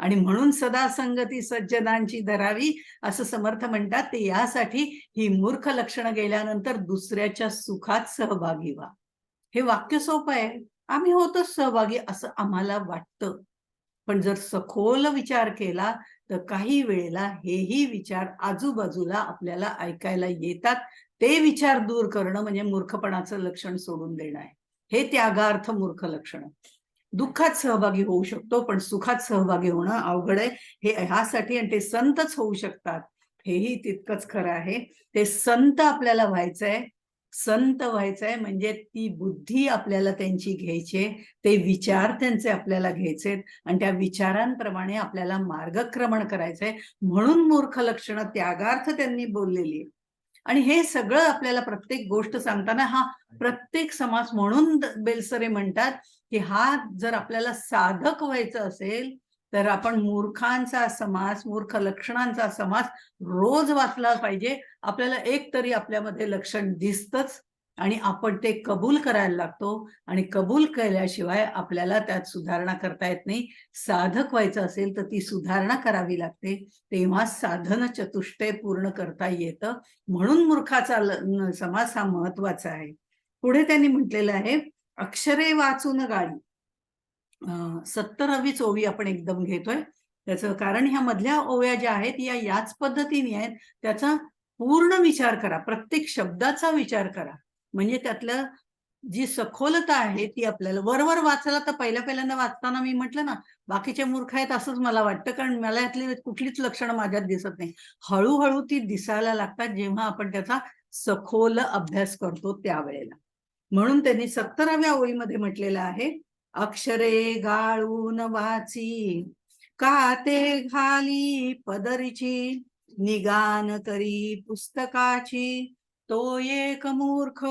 आणि म्हणून सदा संगती सज्जनांची धरावी, असं समर्थ म्हणतात. ते यासाठी ही मूर्ख लक्षणं गेल्यानंतर दुसऱ्याच्या सुखात सहभागी व्हा. हे वाक्य सोपं आहे, आम्ही होतोच सहभागी असं आम्हाला वाटतं. पण जर सखोल विचार केला तर काही वेळेला हेही विचार आजूबाजूला आपल्याला ऐकायला येतात. ते विचार दूर करणं म्हणजे मूर्खपणाचं लक्षण सोडून देणं आहे. हे त्यागार्थ मूर्ख लक्षण. दुःखात सहभागी होऊ शकतो, पण सुखात सहभागी होणं अवघड आहे. हे ह्यासाठी आणि ते संतच होऊ शकतात, हेही तितकंच खरं आहे. ते संत आपल्याला व्हायचंय. संत व्हायचंय म्हणजे ती बुद्धी आपल्याला त्यांची घ्यायची आहे, ते विचार त्यांचे आपल्याला घ्यायचेत आणि त्या विचारांप्रमाणे आपल्याला मार्गक्रमण करायचंय. म्हणून मूर्ख लक्षणं त्यागार्थ त्यांनी बोललेली आहे. आणि हे सगळं आपल्याला प्रत्येक गोष्ट सांगताना हा प्रत्येक समास म्हणून बेलसरे म्हणतात, की हा जर आपल्याला साधक व्हायचं असेल, तर आपण मूर्खांचा समास, मूर्ख लक्षणांचा समास रोज वाचला पाहिजे. आपल्याला एक तरी आपल्यामध्ये लक्षण दिसतंच आणि आपण ते कबूल करायला लागतो आणि कबूल केल्याशिवाय आपल्याला त्यात सुधारणा करता येत नाही. साधक व्हायचं असेल तर ती सुधारणा करावी लागते. तेव्हा साधन चतुष्टय पूर्ण करता येतं. म्हणून मूर्खाचा समास हा महत्वाचा आहे. पुढे त्यांनी म्हटलेलं आहे, अक्षरे वाचून गाळी. 70वी ओवी आपण एकदम घेतोय. त्याचं कारण ह्या मधल्या ओव्या ज्या आहेत या याच पद्धतीने आहेत. त्याचा पूर्ण विचार करा, प्रत्येक शब्दाचा विचार करा. म्हणजे त्यातलं जी सखोलता आहे ती आपल्याला वरवर वाचला तर पहिल्यांदा वाचताना मी म्हटलं ना, बाकीचे मूर्ख आहेत असंच मला वाटतं, कारण मला यातली कुठलीच लक्षणं माझ्यात दिसत नाही. हळूहळू ती दिसायला लागतात जेव्हा आपण त्याचा सखोल अभ्यास करतो त्यावेळेला. म्हणून त्यांनी 70व्या ओळीमध्ये म्हटलेलं आहे, अक्षरे गाळून वाची, काते घाली पदरीची, निगान करी पुस्तकाची, तो एक मूर्ख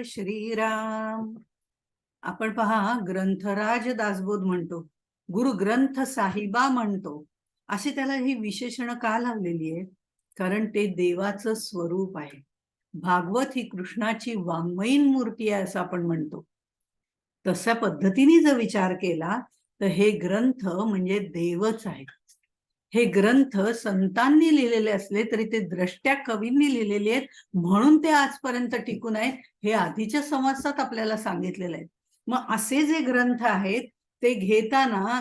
श्रीराम. आपण पहा, ग्रंथराज दासबोध म्हणतो, गुरु ग्रंथ साहिबा म्हणतो, अशी त्याला ही विशेषणं का लावलेली आहे, कारण ते देवाचं स्वरूप आहे. भागवत ही कृष्णाची वाङ्मयीन मूर्ती आहे असं आपण म्हणतो. तशा पद्धतीने जर विचार केला तर हे ग्रंथ म्हणजे देवच आहे. हे ग्रंथ संतांनी लिहिलेले असले तरी ते द्रष्ट्या कवींनी लिहिलेले आहेत, म्हणून ते आजपर्यंत टिकून आहेत. हे आधीच्या समासात आपल्याला सांगितलेलं आहे. मग असे जे ग्रंथ आहेत ते घेताना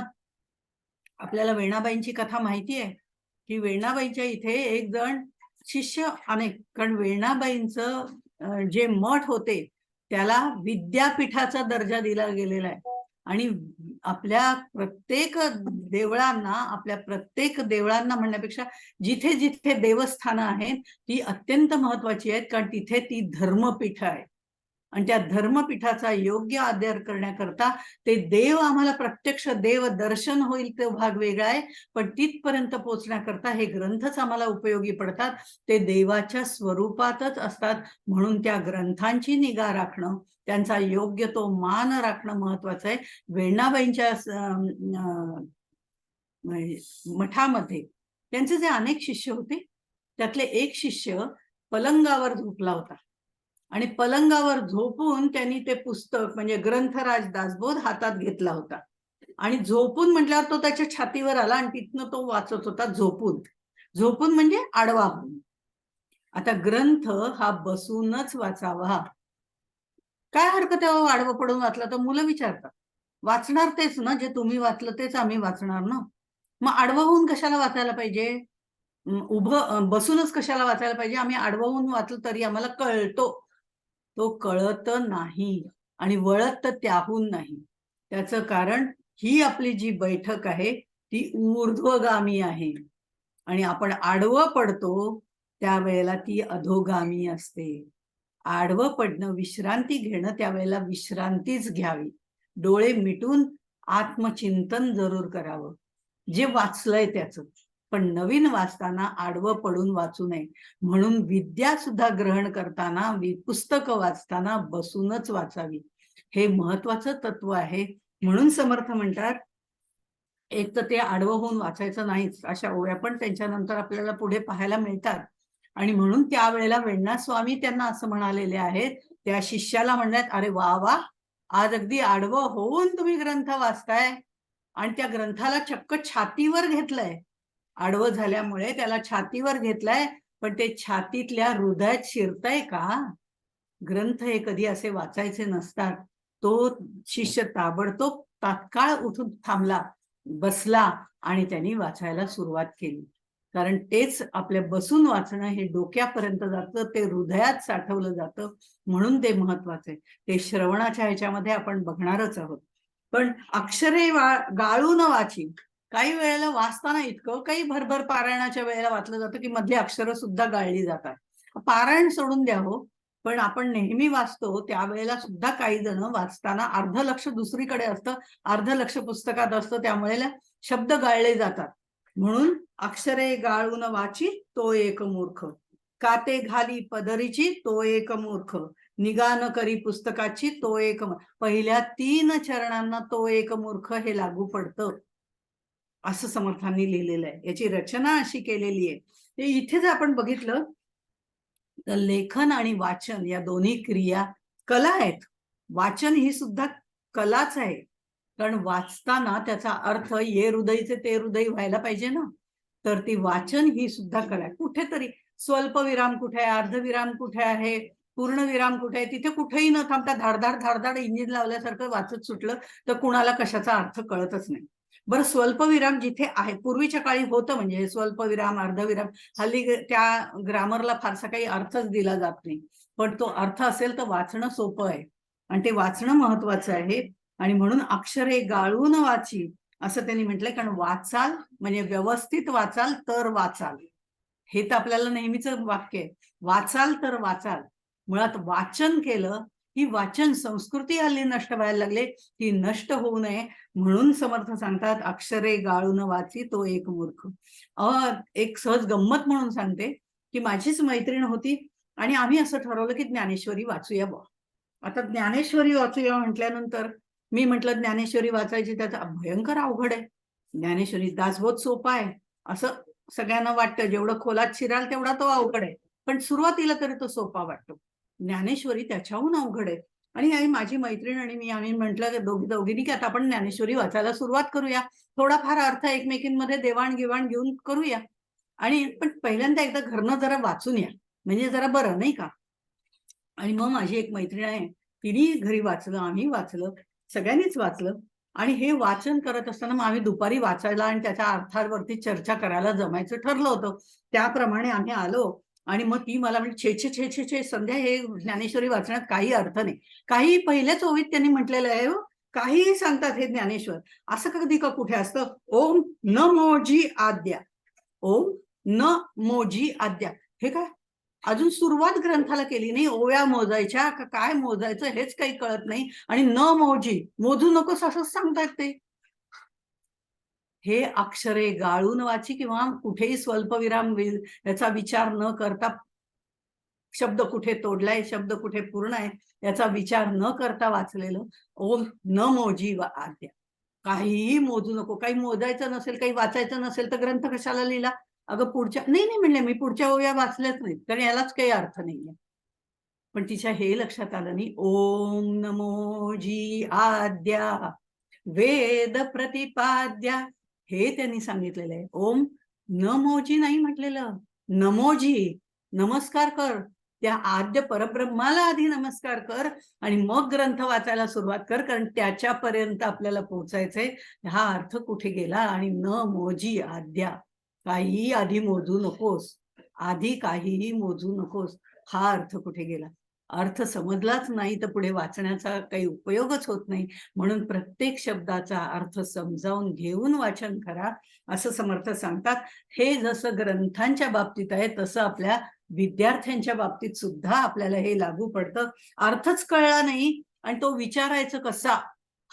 आपल्याला वेणाबाईंची कथा माहिती आहे, की वेणाबाईंच्या इथे एक जण शिष्य अनेक, कारण वेणाबाईंचं जे मठ होते त्याला विद्यापीठाचा दर्जा दिला गेलेला आहे. आणि आपल्या प्रत्येक देवळांना म्हणण्यापेक्षा जिथे जिथे देवस्थानं आहेत ती अत्यंत महत्वाची आहेत, कारण तिथे ती धर्मपीठ आहे. आणि त्या धर्मपीठाचा योग्य आदर करण्याकरता ते देव आम्हाला प्रत्यक्ष देव दर्शन होईल तो भाग वेगळा आहे, पण तिथपर्यंत पोहोचण्याकरता हे ग्रंथच आम्हाला उपयोगी पडतात. ते देवाच्या स्वरूपातच असतात, म्हणून त्या ग्रंथांची निगा राखणं, त्यांचा योग्य तो मान राखणं महत्वाचं आहे. वेण्णाबाईंच्या मठामध्ये त्यांचे जे अनेक शिष्य होते त्यातले एक शिष्य पलंगावर झोपला होता आणि पलंगावर झोपून त्यांनी ते पुस्तक म्हणजे ग्रंथराज दासबोध हातात घेतला होता आणि झोपून म्हटल्यावर तो त्याच्या छातीवर आला आणि तिथनं तो वाचत होता झोपून. झोपून म्हणजे आडवा होऊन. आता ग्रंथ हा बसूनच वाचावा. काय हरकत आहे आडवं पडून वाचलं तर? मुलं विचारतात. वाचणार तेच ना, जे तुम्ही वाचलं तेच आम्ही वाचणार ना. मग आडवं होऊन कशाला वाचायला पाहिजे? बसूनच कशाला वाचायला पाहिजे? आम्ही आडवं होऊन वाचलं तरी आम्हाला कळतो. तो कळत नाही आणि वळत तर त्याहून नाही. त्याचं कारण ही आपली जी बैठक आहे ती ऊर्ध्वगामी आहे आणि आपण आडवं पडतो त्यावेळेला ती अधोगामी असते. आडवं पडणं, विश्रांती घेणं, त्यावेळेला विश्रांतीच घ्यावी. डोळे मिटून आत्मचिंतन जरूर करावं, जे वाचलंय त्याचं. पण नवीन वाचताना आडवं पडून वाचू नये. म्हणून विद्या सुद्धा ग्रहण करताना, पुस्तकं वाचताना बसूनच वाचावी. हे महत्वाचं तत्व आहे. म्हणून समर्थ म्हणतात, एक तर ते आडवं होऊन वाचायचं नाहीच, अशा ओव्या पण त्यांच्यानंतर आपल्याला पुढे पाहायला मिळतात. आणि म्हणून त्यावेळेला वेण्णा स्वामी त्यांना असं म्हणालेले आहेत, त्या शिष्याला म्हणतात, अरे वा वा, आज अगदी आडवं होऊन तुम्ही ग्रंथ वाचताय. आणि त्या ग्रंथाला चक्क छातीवर घेतलंय. आडवं झाल्यामुळे त्याला छातीवर घेतलंय, पण ते छातीतल्या हृदयात शिरतंय का? ग्रंथ हे कधी असे वाचायचे नसतात. तो शिष्य ताबडतोब तात्काळ उठून थांबला, बसला आणि त्यांनी वाचायला सुरुवात केली. कारण तेच आपल्या बसून वाचणं हे डोक्यापर्यंत जातं, ते हृदयात साठवलं जातं. म्हणून ते महत्वाचं आहे. ते श्रवणाच्या ह्याच्यामध्ये आपण बघणारच आहोत. पण अक्षरे गाळून वाची. काही वेळेला वाचताना इतकं काही भरभर पारायणाच्या वेळेला वाचलं जातं की मधली अक्षरं सुद्धा गाळली जातात. पारायण सोडून द्या हो, पण आपण नेहमी वाचतो त्यावेळेला सुद्धा काही जण वाचताना अर्ध लक्ष दुसरीकडे असतं, अर्ध लक्ष पुस्तकात असतं, त्यामुळे शब्द गाळले जातात. म्हणून अक्षरे गाळून वाची तो एक मूर्ख, काते घाली पदरीची तो एक मूर्ख, निगा न करी पुस्तकाची तो एक. पहिल्या 3 चरणांना तो एक मूर्ख हे लागू पडतं, असं समर्थांनी लिहिलेलं आहे. याची रचना अशी केलेली आहे. ते इथे जर आपण बघितलं तर लेखन आणि वाचन या दोन्ही क्रिया कला आहेत. वाचन ही सुद्धा कलाच आहे. कारण वाचताना त्याचा अर्थ ये हृदयचे ते हृदय व्हायला पाहिजे ना. तर ती वाचन ही सुद्धा कला आहे. कुठेतरी स्वल्पविराम कुठे आहे, अर्धविराम कुठे आहे, पूर्णविराम कुठे आहे, तिथे कुठेही न थांबता धाडधाड धाडधाड इंजिन लावल्यासारखं वाचत सुटलं तर कुणाला कशाचा अर्थ कळतच नाही. बरं, स्वल्पविराम जिथे आहे, पूर्वीच्या काळी होतं म्हणजे स्वल्पविराम, अर्धविराम. हल्ली त्या ग्रामरला फारसा काही अर्थच दिला जात नाही. पण तो अर्थ असेल तर वाचणं सोपं आहे आणि ते वाचणं महत्वाचं आहे. आणि म्हणून अक्षरे गाळून वाची असं त्यांनी म्हटलंय. कारण वाचाल म्हणजे व्यवस्थित वाचाल तर वाचाल, हे तर आपल्याला नेहमीच वाक्य आहे. वाचाल तर वाचाल. मुळात वाचन केलं, ही वाचन संस्कृती हल्ली नष्ट व्हायला लागले, ती नष्ट होऊ नये म्हणून समर्थ सांगतात, अक्षरे गाळून वाची तो एक मूर्ख. एक सहज गंमत म्हणून सांगते की माझीच मैत्रीण होती आणि आम्ही असं ठरवलं की ज्ञानेश्वरी वाचूया बुवा. आता ज्ञानेश्वरी वाचूया म्हटल्यानंतर मी म्हटलं ज्ञानेश्वरी वाचायची, त्याचा भयंकर अवघड आहे. ज्ञानेश्वरी दासबोध सोपा आहे असं सगळ्यांना वाटतं. जेवढं खोलात शिराल तेवढा तो अवघड आहे, पण सुरुवातीला तरी तो सोपा वाटतो. ज्ञानेश्वरी त्याच्याहून अवघड आहे. आणि माझी मैत्रीण आणि मी आम्ही म्हटलं दोघींनी की आता आपण ज्ञानेश्वरी वाचायला सुरुवात करूया. थोडाफार अर्थ एकमेकींमध्ये देवाणघेवाण घेऊन करूया. आणि पण पहिल्यांदा एकदा घरनं जरा वाचून या, म्हणजे जरा बरं नाही का. आणि मग माझी एक मैत्रीण आहे, तिने घरी वाचलं, आम्ही वाचलं, सगळ्यांनीच वाचलं. आणि हे वाचन करत असताना मग आम्ही दुपारी वाचायला आणि त्याच्या अर्थावरती चर्चा करायला जमायचं ठरलं होतं. त्याप्रमाणे आम्ही आलो आणि मग ती मला म्हणजे छे छे छे छे छे संध्या, हे ज्ञानेश्वरी वाचण्यात काही अर्थ नाही. काही पहिल्याच ओवीत त्यांनी म्हटलेलं आहे, काहीही सांगतात हे ज्ञानेश्वर. असं कधी का कुठे असतं? ओम न मोजी आद्या, ओम न मोजी आद्या. हे काय अजून सुरुवात ग्रंथाला केली नाही, ओव्या मोजायच्या का काय मोजायचं हेच काही कळत नाही. आणि न मोजी, मोजू नकोस असंच सांगतात ते. हे अक्षरे गाळून वाची किंवा कुठेही स्वल्पविराम याचा विचार न करता, शब्द कुठे तोडलाय, शब्द कुठे पूर्ण आहे याचा विचार न करता वाचलेलं. ओम न मोजी आद्या. काहीही मोजू नको. काही मोजायचं नसेल, काही वाचायचं नसेल तर ग्रंथ कशाला लिहिला? अगं पुढच्या नाही नाही म्हणले मी, पुढच्या ओव्या वाचल्याच नाहीत, कारण यालाच काही अर्थ नाहीये. पण तिच्या हे लक्षात आलं नाही. ओम नमो जी आद्या वेद प्रतिपाद्या, हे त्यांनी सांगितलेलं आहे. ओम नमोजी नाही म्हटलेलं, नमोजी, नमस्कार कर. त्या आद्य परब्रह्माला आधी नमस्कार कर आणि मग ग्रंथ वाचायला सुरुवात कर, कारण त्याच्यापर्यंत आपल्याला पोहोचायचंय. हा अर्थ कुठे गेला? आणि न मोजी आद्या, काहीही आधी मोजू नकोस, आधी काहीही मोजू नकोस, हा अर्थ कुठे गेला? अर्थ समजलाच नाही तर पुढे वाचण्याचा काही उपयोगच होत नाही. म्हणून प्रत्येक शब्दाचा अर्थ समजावून घेऊन वाचन करा, असं समर्थ सांगतात. हे जसं ग्रंथांच्या बाबतीत आहे तसं आपल्या विद्यार्थ्यांच्या बाबतीत सुद्धा आपल्याला हे लागू पडतं. अर्थच कळला नाही आणि तो विचारायचा कसा,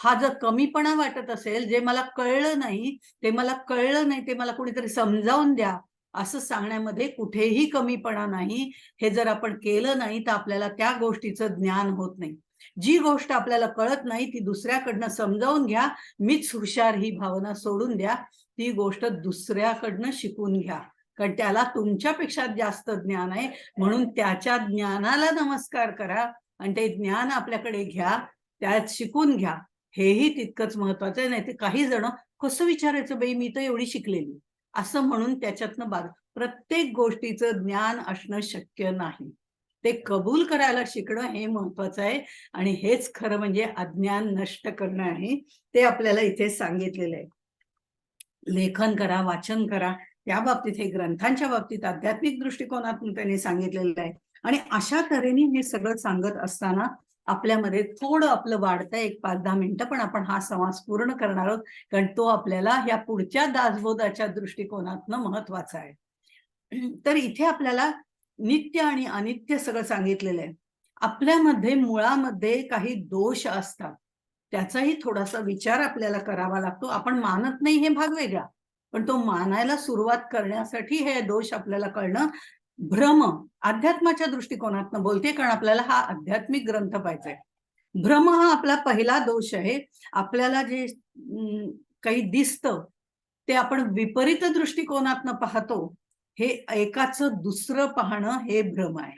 हा जर कमीपणा वाटत असेल, जे मला कळलं नाही ते मला कळलं नाही, ते मला कुणीतरी समजावून द्या, असं सांगण्यामध्ये कुठेही कमीपणा नाही. हे जर आपण केलं नाही तर आपल्याला त्या गोष्टीचं ज्ञान होत नाही. जी गोष्ट आपल्याला कळत नाही ती दुसऱ्याकडनं समजावून घ्या. मीच हुशार ही भावना सोडून द्या. ती गोष्ट दुसऱ्याकडनं शिकून घ्या, कारण त्याला तुमच्यापेक्षा जास्त ज्ञान आहे. म्हणून त्याच्या ज्ञानाला नमस्कार करा आणि ते ज्ञान आपल्याकडे घ्या, त्यात शिकून घ्या. हेही तितकंच महत्वाचं आहे. नाही ते काही जण कसं विचारायचं बाई, मी तर एवढी शिकलेली, असं म्हणून त्याच्यातनं प्रत्येक गोष्टीचं ज्ञान असणं शक्य नाही. ते कबूल करायला शिकणं हे महत्वाचं आहे आणि हेच खरं म्हणजे अज्ञान नष्ट करणं आहे. ते आपल्याला इथे सांगितलेलं आहे. लेखन करा, वाचन करा, त्या बाबतीत हे ग्रंथांच्या बाबतीत आध्यात्मिक दृष्टिकोनातून त्यांनी सांगितलेलं आहे. आणि अशा तऱ्हेने हे सगळं सांगत असताना आपल्यामध्ये थोडं आपलं वाढतंय, एक 5-10 मिनिटं, पण आपण हा समास पूर्ण करणार आहोत, कारण तो आपल्याला ह्या पुढच्या दासबोधाच्या दृष्टिकोनातनं महत्वाचा आहे. तर इथे आपल्याला नित्य आणि अनित्य सगळं सांगितलेलं आहे. आपल्यामध्ये मुळामध्ये काही दोष असतात, त्याचाही थोडासा विचार आपल्याला करावा लागतो. आपण मानत नाही हे भाग वेगळा, पण तो मानायला सुरुवात करण्यासाठी हे दोष आपल्याला कळणं. भ्रम, अध्यात्माच्या दृष्टिकोनातनं बोलते, कारण आपल्याला हा आध्यात्मिक ग्रंथ पाहिजे. भ्रम हा आपला पहिला दोष आहे. आपल्याला जे काही दिसतं ते आपण विपरीत दृष्टिकोनातनं पाहतो. हे एकाचं दुसरं पाहणं हे भ्रम आहे.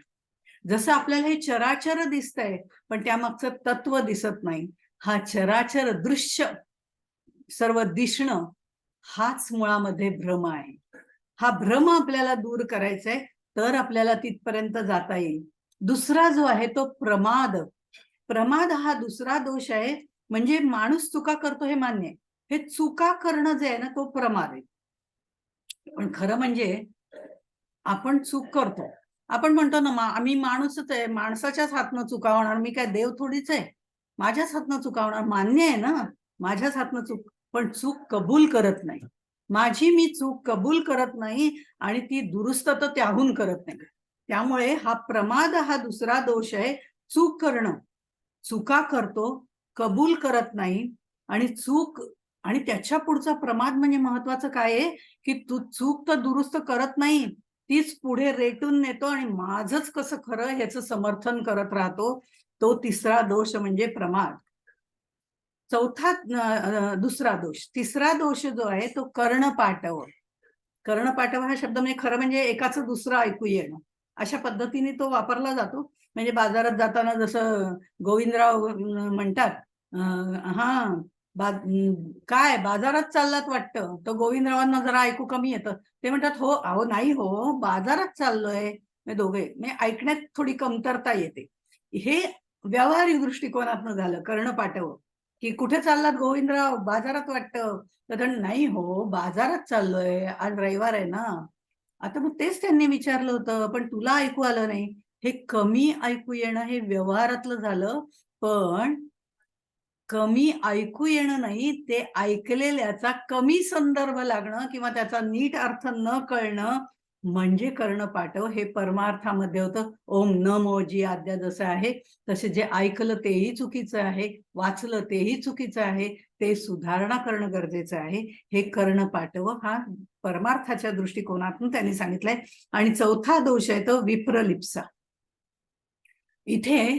जसं आपल्याला हे चराचर दिसतंय पण त्यामागचं तत्व दिसत नाही. हा चराचर दृश्य सर्व दिसणं हाच मुळामध्ये भ्रम आहे. हा भ्रम आपल्याला दूर करायचा आहे, तर आपल्याला तिथपर्यंत जाता येईल. दुसरा जो आहे तो प्रमाद. प्रमाद हा दुसरा दोष आहे. म्हणजे माणूस चुका करतो हे मान्य आहे, हे चुका करणं जे आहे ना तो प्रमाद आहे. पण खरं म्हणजे आपण चूक करतो. आपण म्हणतो ना, आम्ही माणूसच आहे, माणसाच्याच हातनं चुका होणार, मी काय देव थोडीच आहे, माझ्याच हातनं चुका होणार. मान्य आहे ना, माझ्याच हातनं चूक, पण चूक कबूल करत नाही. माझी मी चूक कबूल करत नाही आणि ती दुरुस्त तर त्याहून करत नाही. त्यामुळे हा प्रमाद हा दुसरा दोष आहे. चूक करणं, चुका करतो, कबूल करत नाही आणि चूक, आणि त्याच्या पुढचा प्रमाद म्हणजे महत्वाचं काय आहे की तू चूक तर दुरुस्त करत नाही, तीच पुढे रेटून नेतो आणि माझंच कसं खरं ह्याचं समर्थन करत राहतो. तो तिसरा दोष म्हणजे प्रमाद. चौथा दुसरा दोष. तिसरा दोष जो आहे तो कर्णपाठव. कर्णपाठव हा शब्द म्हणजे खरं म्हणजे एकाचं दुसरं ऐकू येणं, अशा पद्धतीने तो वापरला जातो. म्हणजे बाजारात जाताना जसं गोविंदराव म्हणतात, हा काय बाजारात चाललात वाटतं, तर गोविंदरावांना जरा ऐकू कमी येतं. ते म्हणतात, हो अहो नाही हो, बाजारात चाललोय. दोघे म्हणजे ऐकण्यात थोडी कमतरता येते. हे व्यावहारिक दृष्टिकोनातनं झालं कर्णपाठव, की कुठे चाललात गोविंदराव, बाजारात वाटतं. तर नाही हो, बाजारात चाललोय, आज रविवार आहे ना. आता मग तेच त्यांनी विचारलं होतं, पण तुला ऐकू आलं नाही. हे कमी ऐकू येणं हे व्यवहारातलं झालं, पण कमी ऐकू येणं नाही, ते ऐकलेल्याचा कमी संदर्भ लागणं किंवा त्याचा नीट अर्थ न कळणं म्हणजे कर्णपाठव. हे परमार्थामध्ये होतं. ओम नमो जी आज्ञा जसं आहे तसे जे ऐकलं तेही चुकीचं आहे, वाचलं तेही चुकीचं आहे, ते सुधारणा करणं गरजेचं आहे. हे कर्णपाठव हा परमार्थाच्या दृष्टिकोनातून त्यांनी सांगितलंय. आणि चौथा दोष आहे तो विप्रलिप्सा. इथे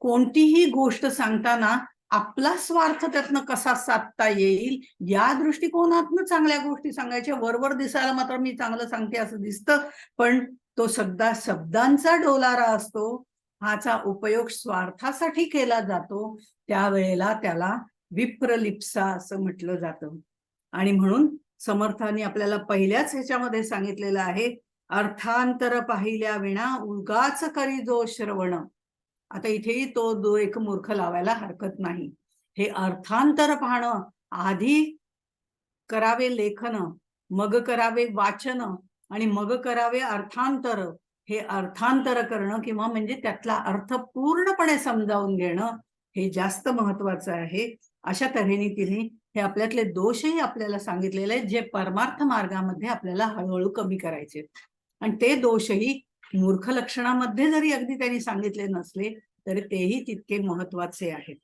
कोणतीही गोष्ट सांगताना आपला स्वार्थ त्यातनं कसा साधता येईल या दृष्टिकोनातनं चांगल्या गोष्टी सांगायच्या. वरवर दिसायला मात्र मी चांगलं सांगते असं दिसतं, पण तो शब्दांचा डोलारा असतो. हाचा उपयोग स्वार्थासाठी केला जातो, त्यावेळेला त्याला विप्रलिप्सा असं म्हटलं जातं. आणि म्हणून समर्थांनी आपल्याला पहिल्याच ह्याच्यामध्ये सांगितलेलं आहे, अर्थांतर पाहिल्या विना उगाच करी जो श्रवण. आता इथेही तो एक मूर्ख लावायला हरकत नाही. हे अर्थांतर पाहणं, आधी करावे लेखन, मग करावे वाचन आणि मग करावे अर्थांतर. हे अर्थांतर करणं किंवा म्हणजे त्यातला अर्थ पूर्णपणे समजावून घेणं हे जास्त महत्वाचं आहे. अशा तऱ्हेने तिने हे आपल्यातले दोषही आपल्याला सांगितलेले आहेत, जे परमार्थ मार्गामध्ये आपल्याला हळूहळू कमी करायचे. आणि ते दोषही मूर्ख लक्षणामध्ये जरी अगदी त्यांनी सांगितले नसले तरी तेही तितके महत्वाचे आहेत.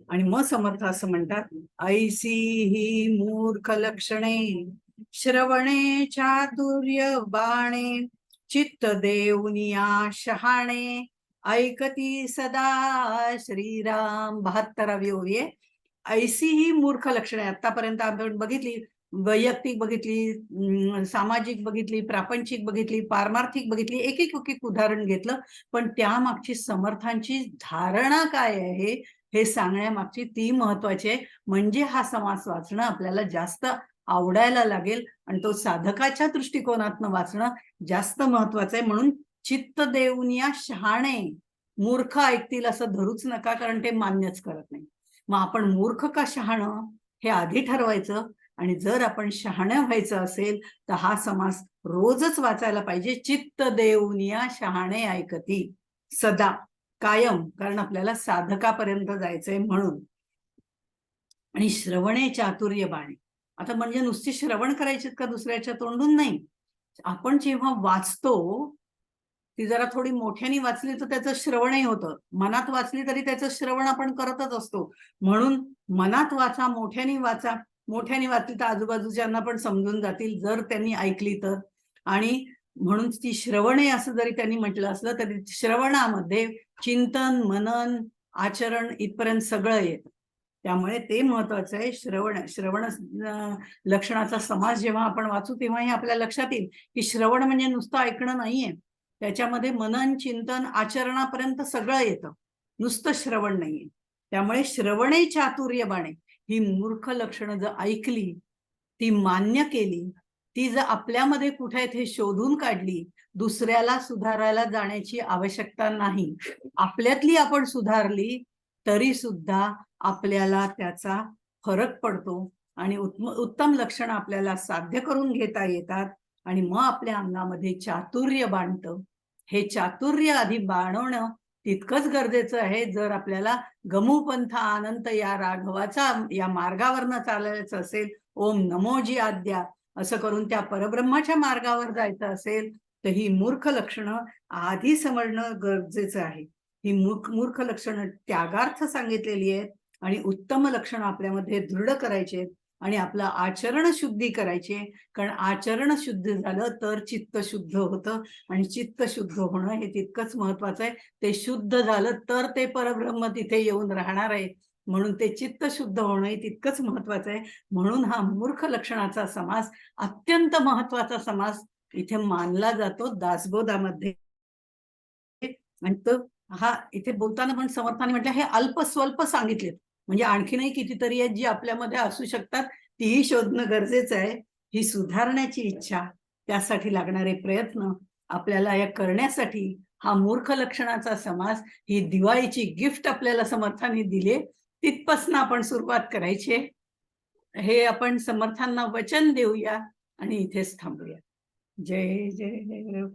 आणि मग समर्थ असं म्हणतात, ऐसी ही मूर्ख लक्षणे श्रवणे चातुर्य बाणे चित्त देऊनिया शहाणे ऐकती सदा श्रीराम. 72वी ओवी आहे. ऐसी ही मूर्ख लक्षणे आतापर्यंत आपण बघितली, वैयक्तिक बघितली, सामाजिक बघितली, प्रापंचिक बघितली, पारमार्थिक बघितली, एक एक उदाहरण घेतलं. पण त्यामागची समर्थांची धारणा काय आहे हे सांगण्यामागची ती महत्वाची आहे. म्हणजे हा समास वाचणं आपल्याला जास्त आवडायला लागेल आणि तो साधकाच्या दृष्टिकोनातनं वाचणं जास्त महत्वाचं आहे. म्हणून चित्त देऊन या शहाणे, मूर्ख ऐकतील असं धरूच नका, कारण ते मान्यच करत नाही. मग आपण मूर्ख का शहाणं हे आधी ठरवायचं. आणि जर आपण शहाणं व्हायचं असेल तर हा समास रोजच वाचायला पाहिजे. चित्त देऊन या शहाणे ऐकती सदा, कायम, कारण आपल्याला साधकापर्यंत जायचंय म्हणून. आणि श्रवणे चातुर्य बाणे, आता म्हणजे नुसती श्रवण करायची का दुसऱ्याच्या तोंडून नाही. आपण जेव्हा वाचतो ती जरा थोडी मोठ्याने वाचली तर त्याचं श्रवणही होतं, मनात वाचली तरी त्याचं श्रवण आपण करतच असतो. म्हणून मनात वाचा, मोठ्याने वाचा. मोठ्याने वाचली तर आजूबाजूच्यांना पण समजून जातील जर त्यांनी ऐकली तर. आणि म्हणून ती श्रवणे असं जरी त्यांनी म्हटलं असलं तरी श्रवणामध्ये चिंतन, मनन, आचरण इथपर्यंत सगळं येतं. त्यामुळे ते महत्वाचं आहे. श्रवण लक्षणाचा समास जेव्हा आपण वाचू तेव्हा हे आपल्या लक्षात येईल की श्रवण म्हणजे नुसतं ऐकणं नाहीये, त्याच्यामध्ये मनन, चिंतन, आचरणापर्यंत सगळं येतं, नुसतं श्रवण नाहीये. त्यामुळे श्रवणे चातुर्य बाणे, ही मूर्ख लक्षणं जर ऐकली, ती मान्य केली, ती जर आपल्यामध्ये कुठे हे शोधून काढली, दुसऱ्याला सुधारायला जाण्याची आवश्यकता नाही. आपल्यातली आपण सुधारली तरी सुद्धा आपल्याला त्याचा फरक पडतो आणि उत्तम लक्षण आपल्याला साध्य करून घेता येतात. आणि मग आपल्या अंगामध्ये चातुर्य बाणतं. हे चातुर्य आधी बाणवणं तितकंच गरजेचं आहे. जर आपल्याला गमुपंथ अनंत या राघवाचा या मार्गावरनं चालायचं असेल, ओम नमोजी आद्या असं करून त्या परब्रह्माच्या मार्गावर जायचं असेल तर ही मूर्ख लक्षणं आधी समजणं गरजेचं आहे. ही मूर्ख लक्षणं त्यागार्थ सांगितलेली आहेत आणि उत्तम लक्षणं आपल्यामध्ये दृढ करायचे आहेत आणि आपलं आचरण शुद्धी करायची. कारण आचरण शुद्ध झालं तर चित्त शुद्ध होतं आणि चित्त शुद्ध होणं हे तितकंच महत्वाचं आहे. ते शुद्ध झालं तर ते परब्रह्म तिथे येऊन राहणार आहे. म्हणून ते चित्त शुद्ध होणं हे तितकंच महत्वाचं आहे. म्हणून हा मूर्ख लक्षणाचा समास अत्यंत महत्वाचा समास इथे मानला जातो दासबोधामध्ये. आणि तो हा इथे बोलताना पण समर्थाने म्हटलं हे अल्प स्वल्प सांगितलेत, म्हणजे आणखीनही कितीतरी आहेत जी आपल्यामध्ये असू शकतात, तीही शोधणं गरजेचं आहे. ही सुधारण्याची इच्छा, त्यासाठी लागणारे प्रयत्न आपल्याला या करण्यासाठी हा मूर्ख लक्षणाचा समास, ही दिवाळीची गिफ्ट आपल्याला समर्थाने दिली, तिथपासून आपण सुरुवात करायची. हे आपण समर्थांना वचन देऊया आणि इथेच थांबूया. जय जय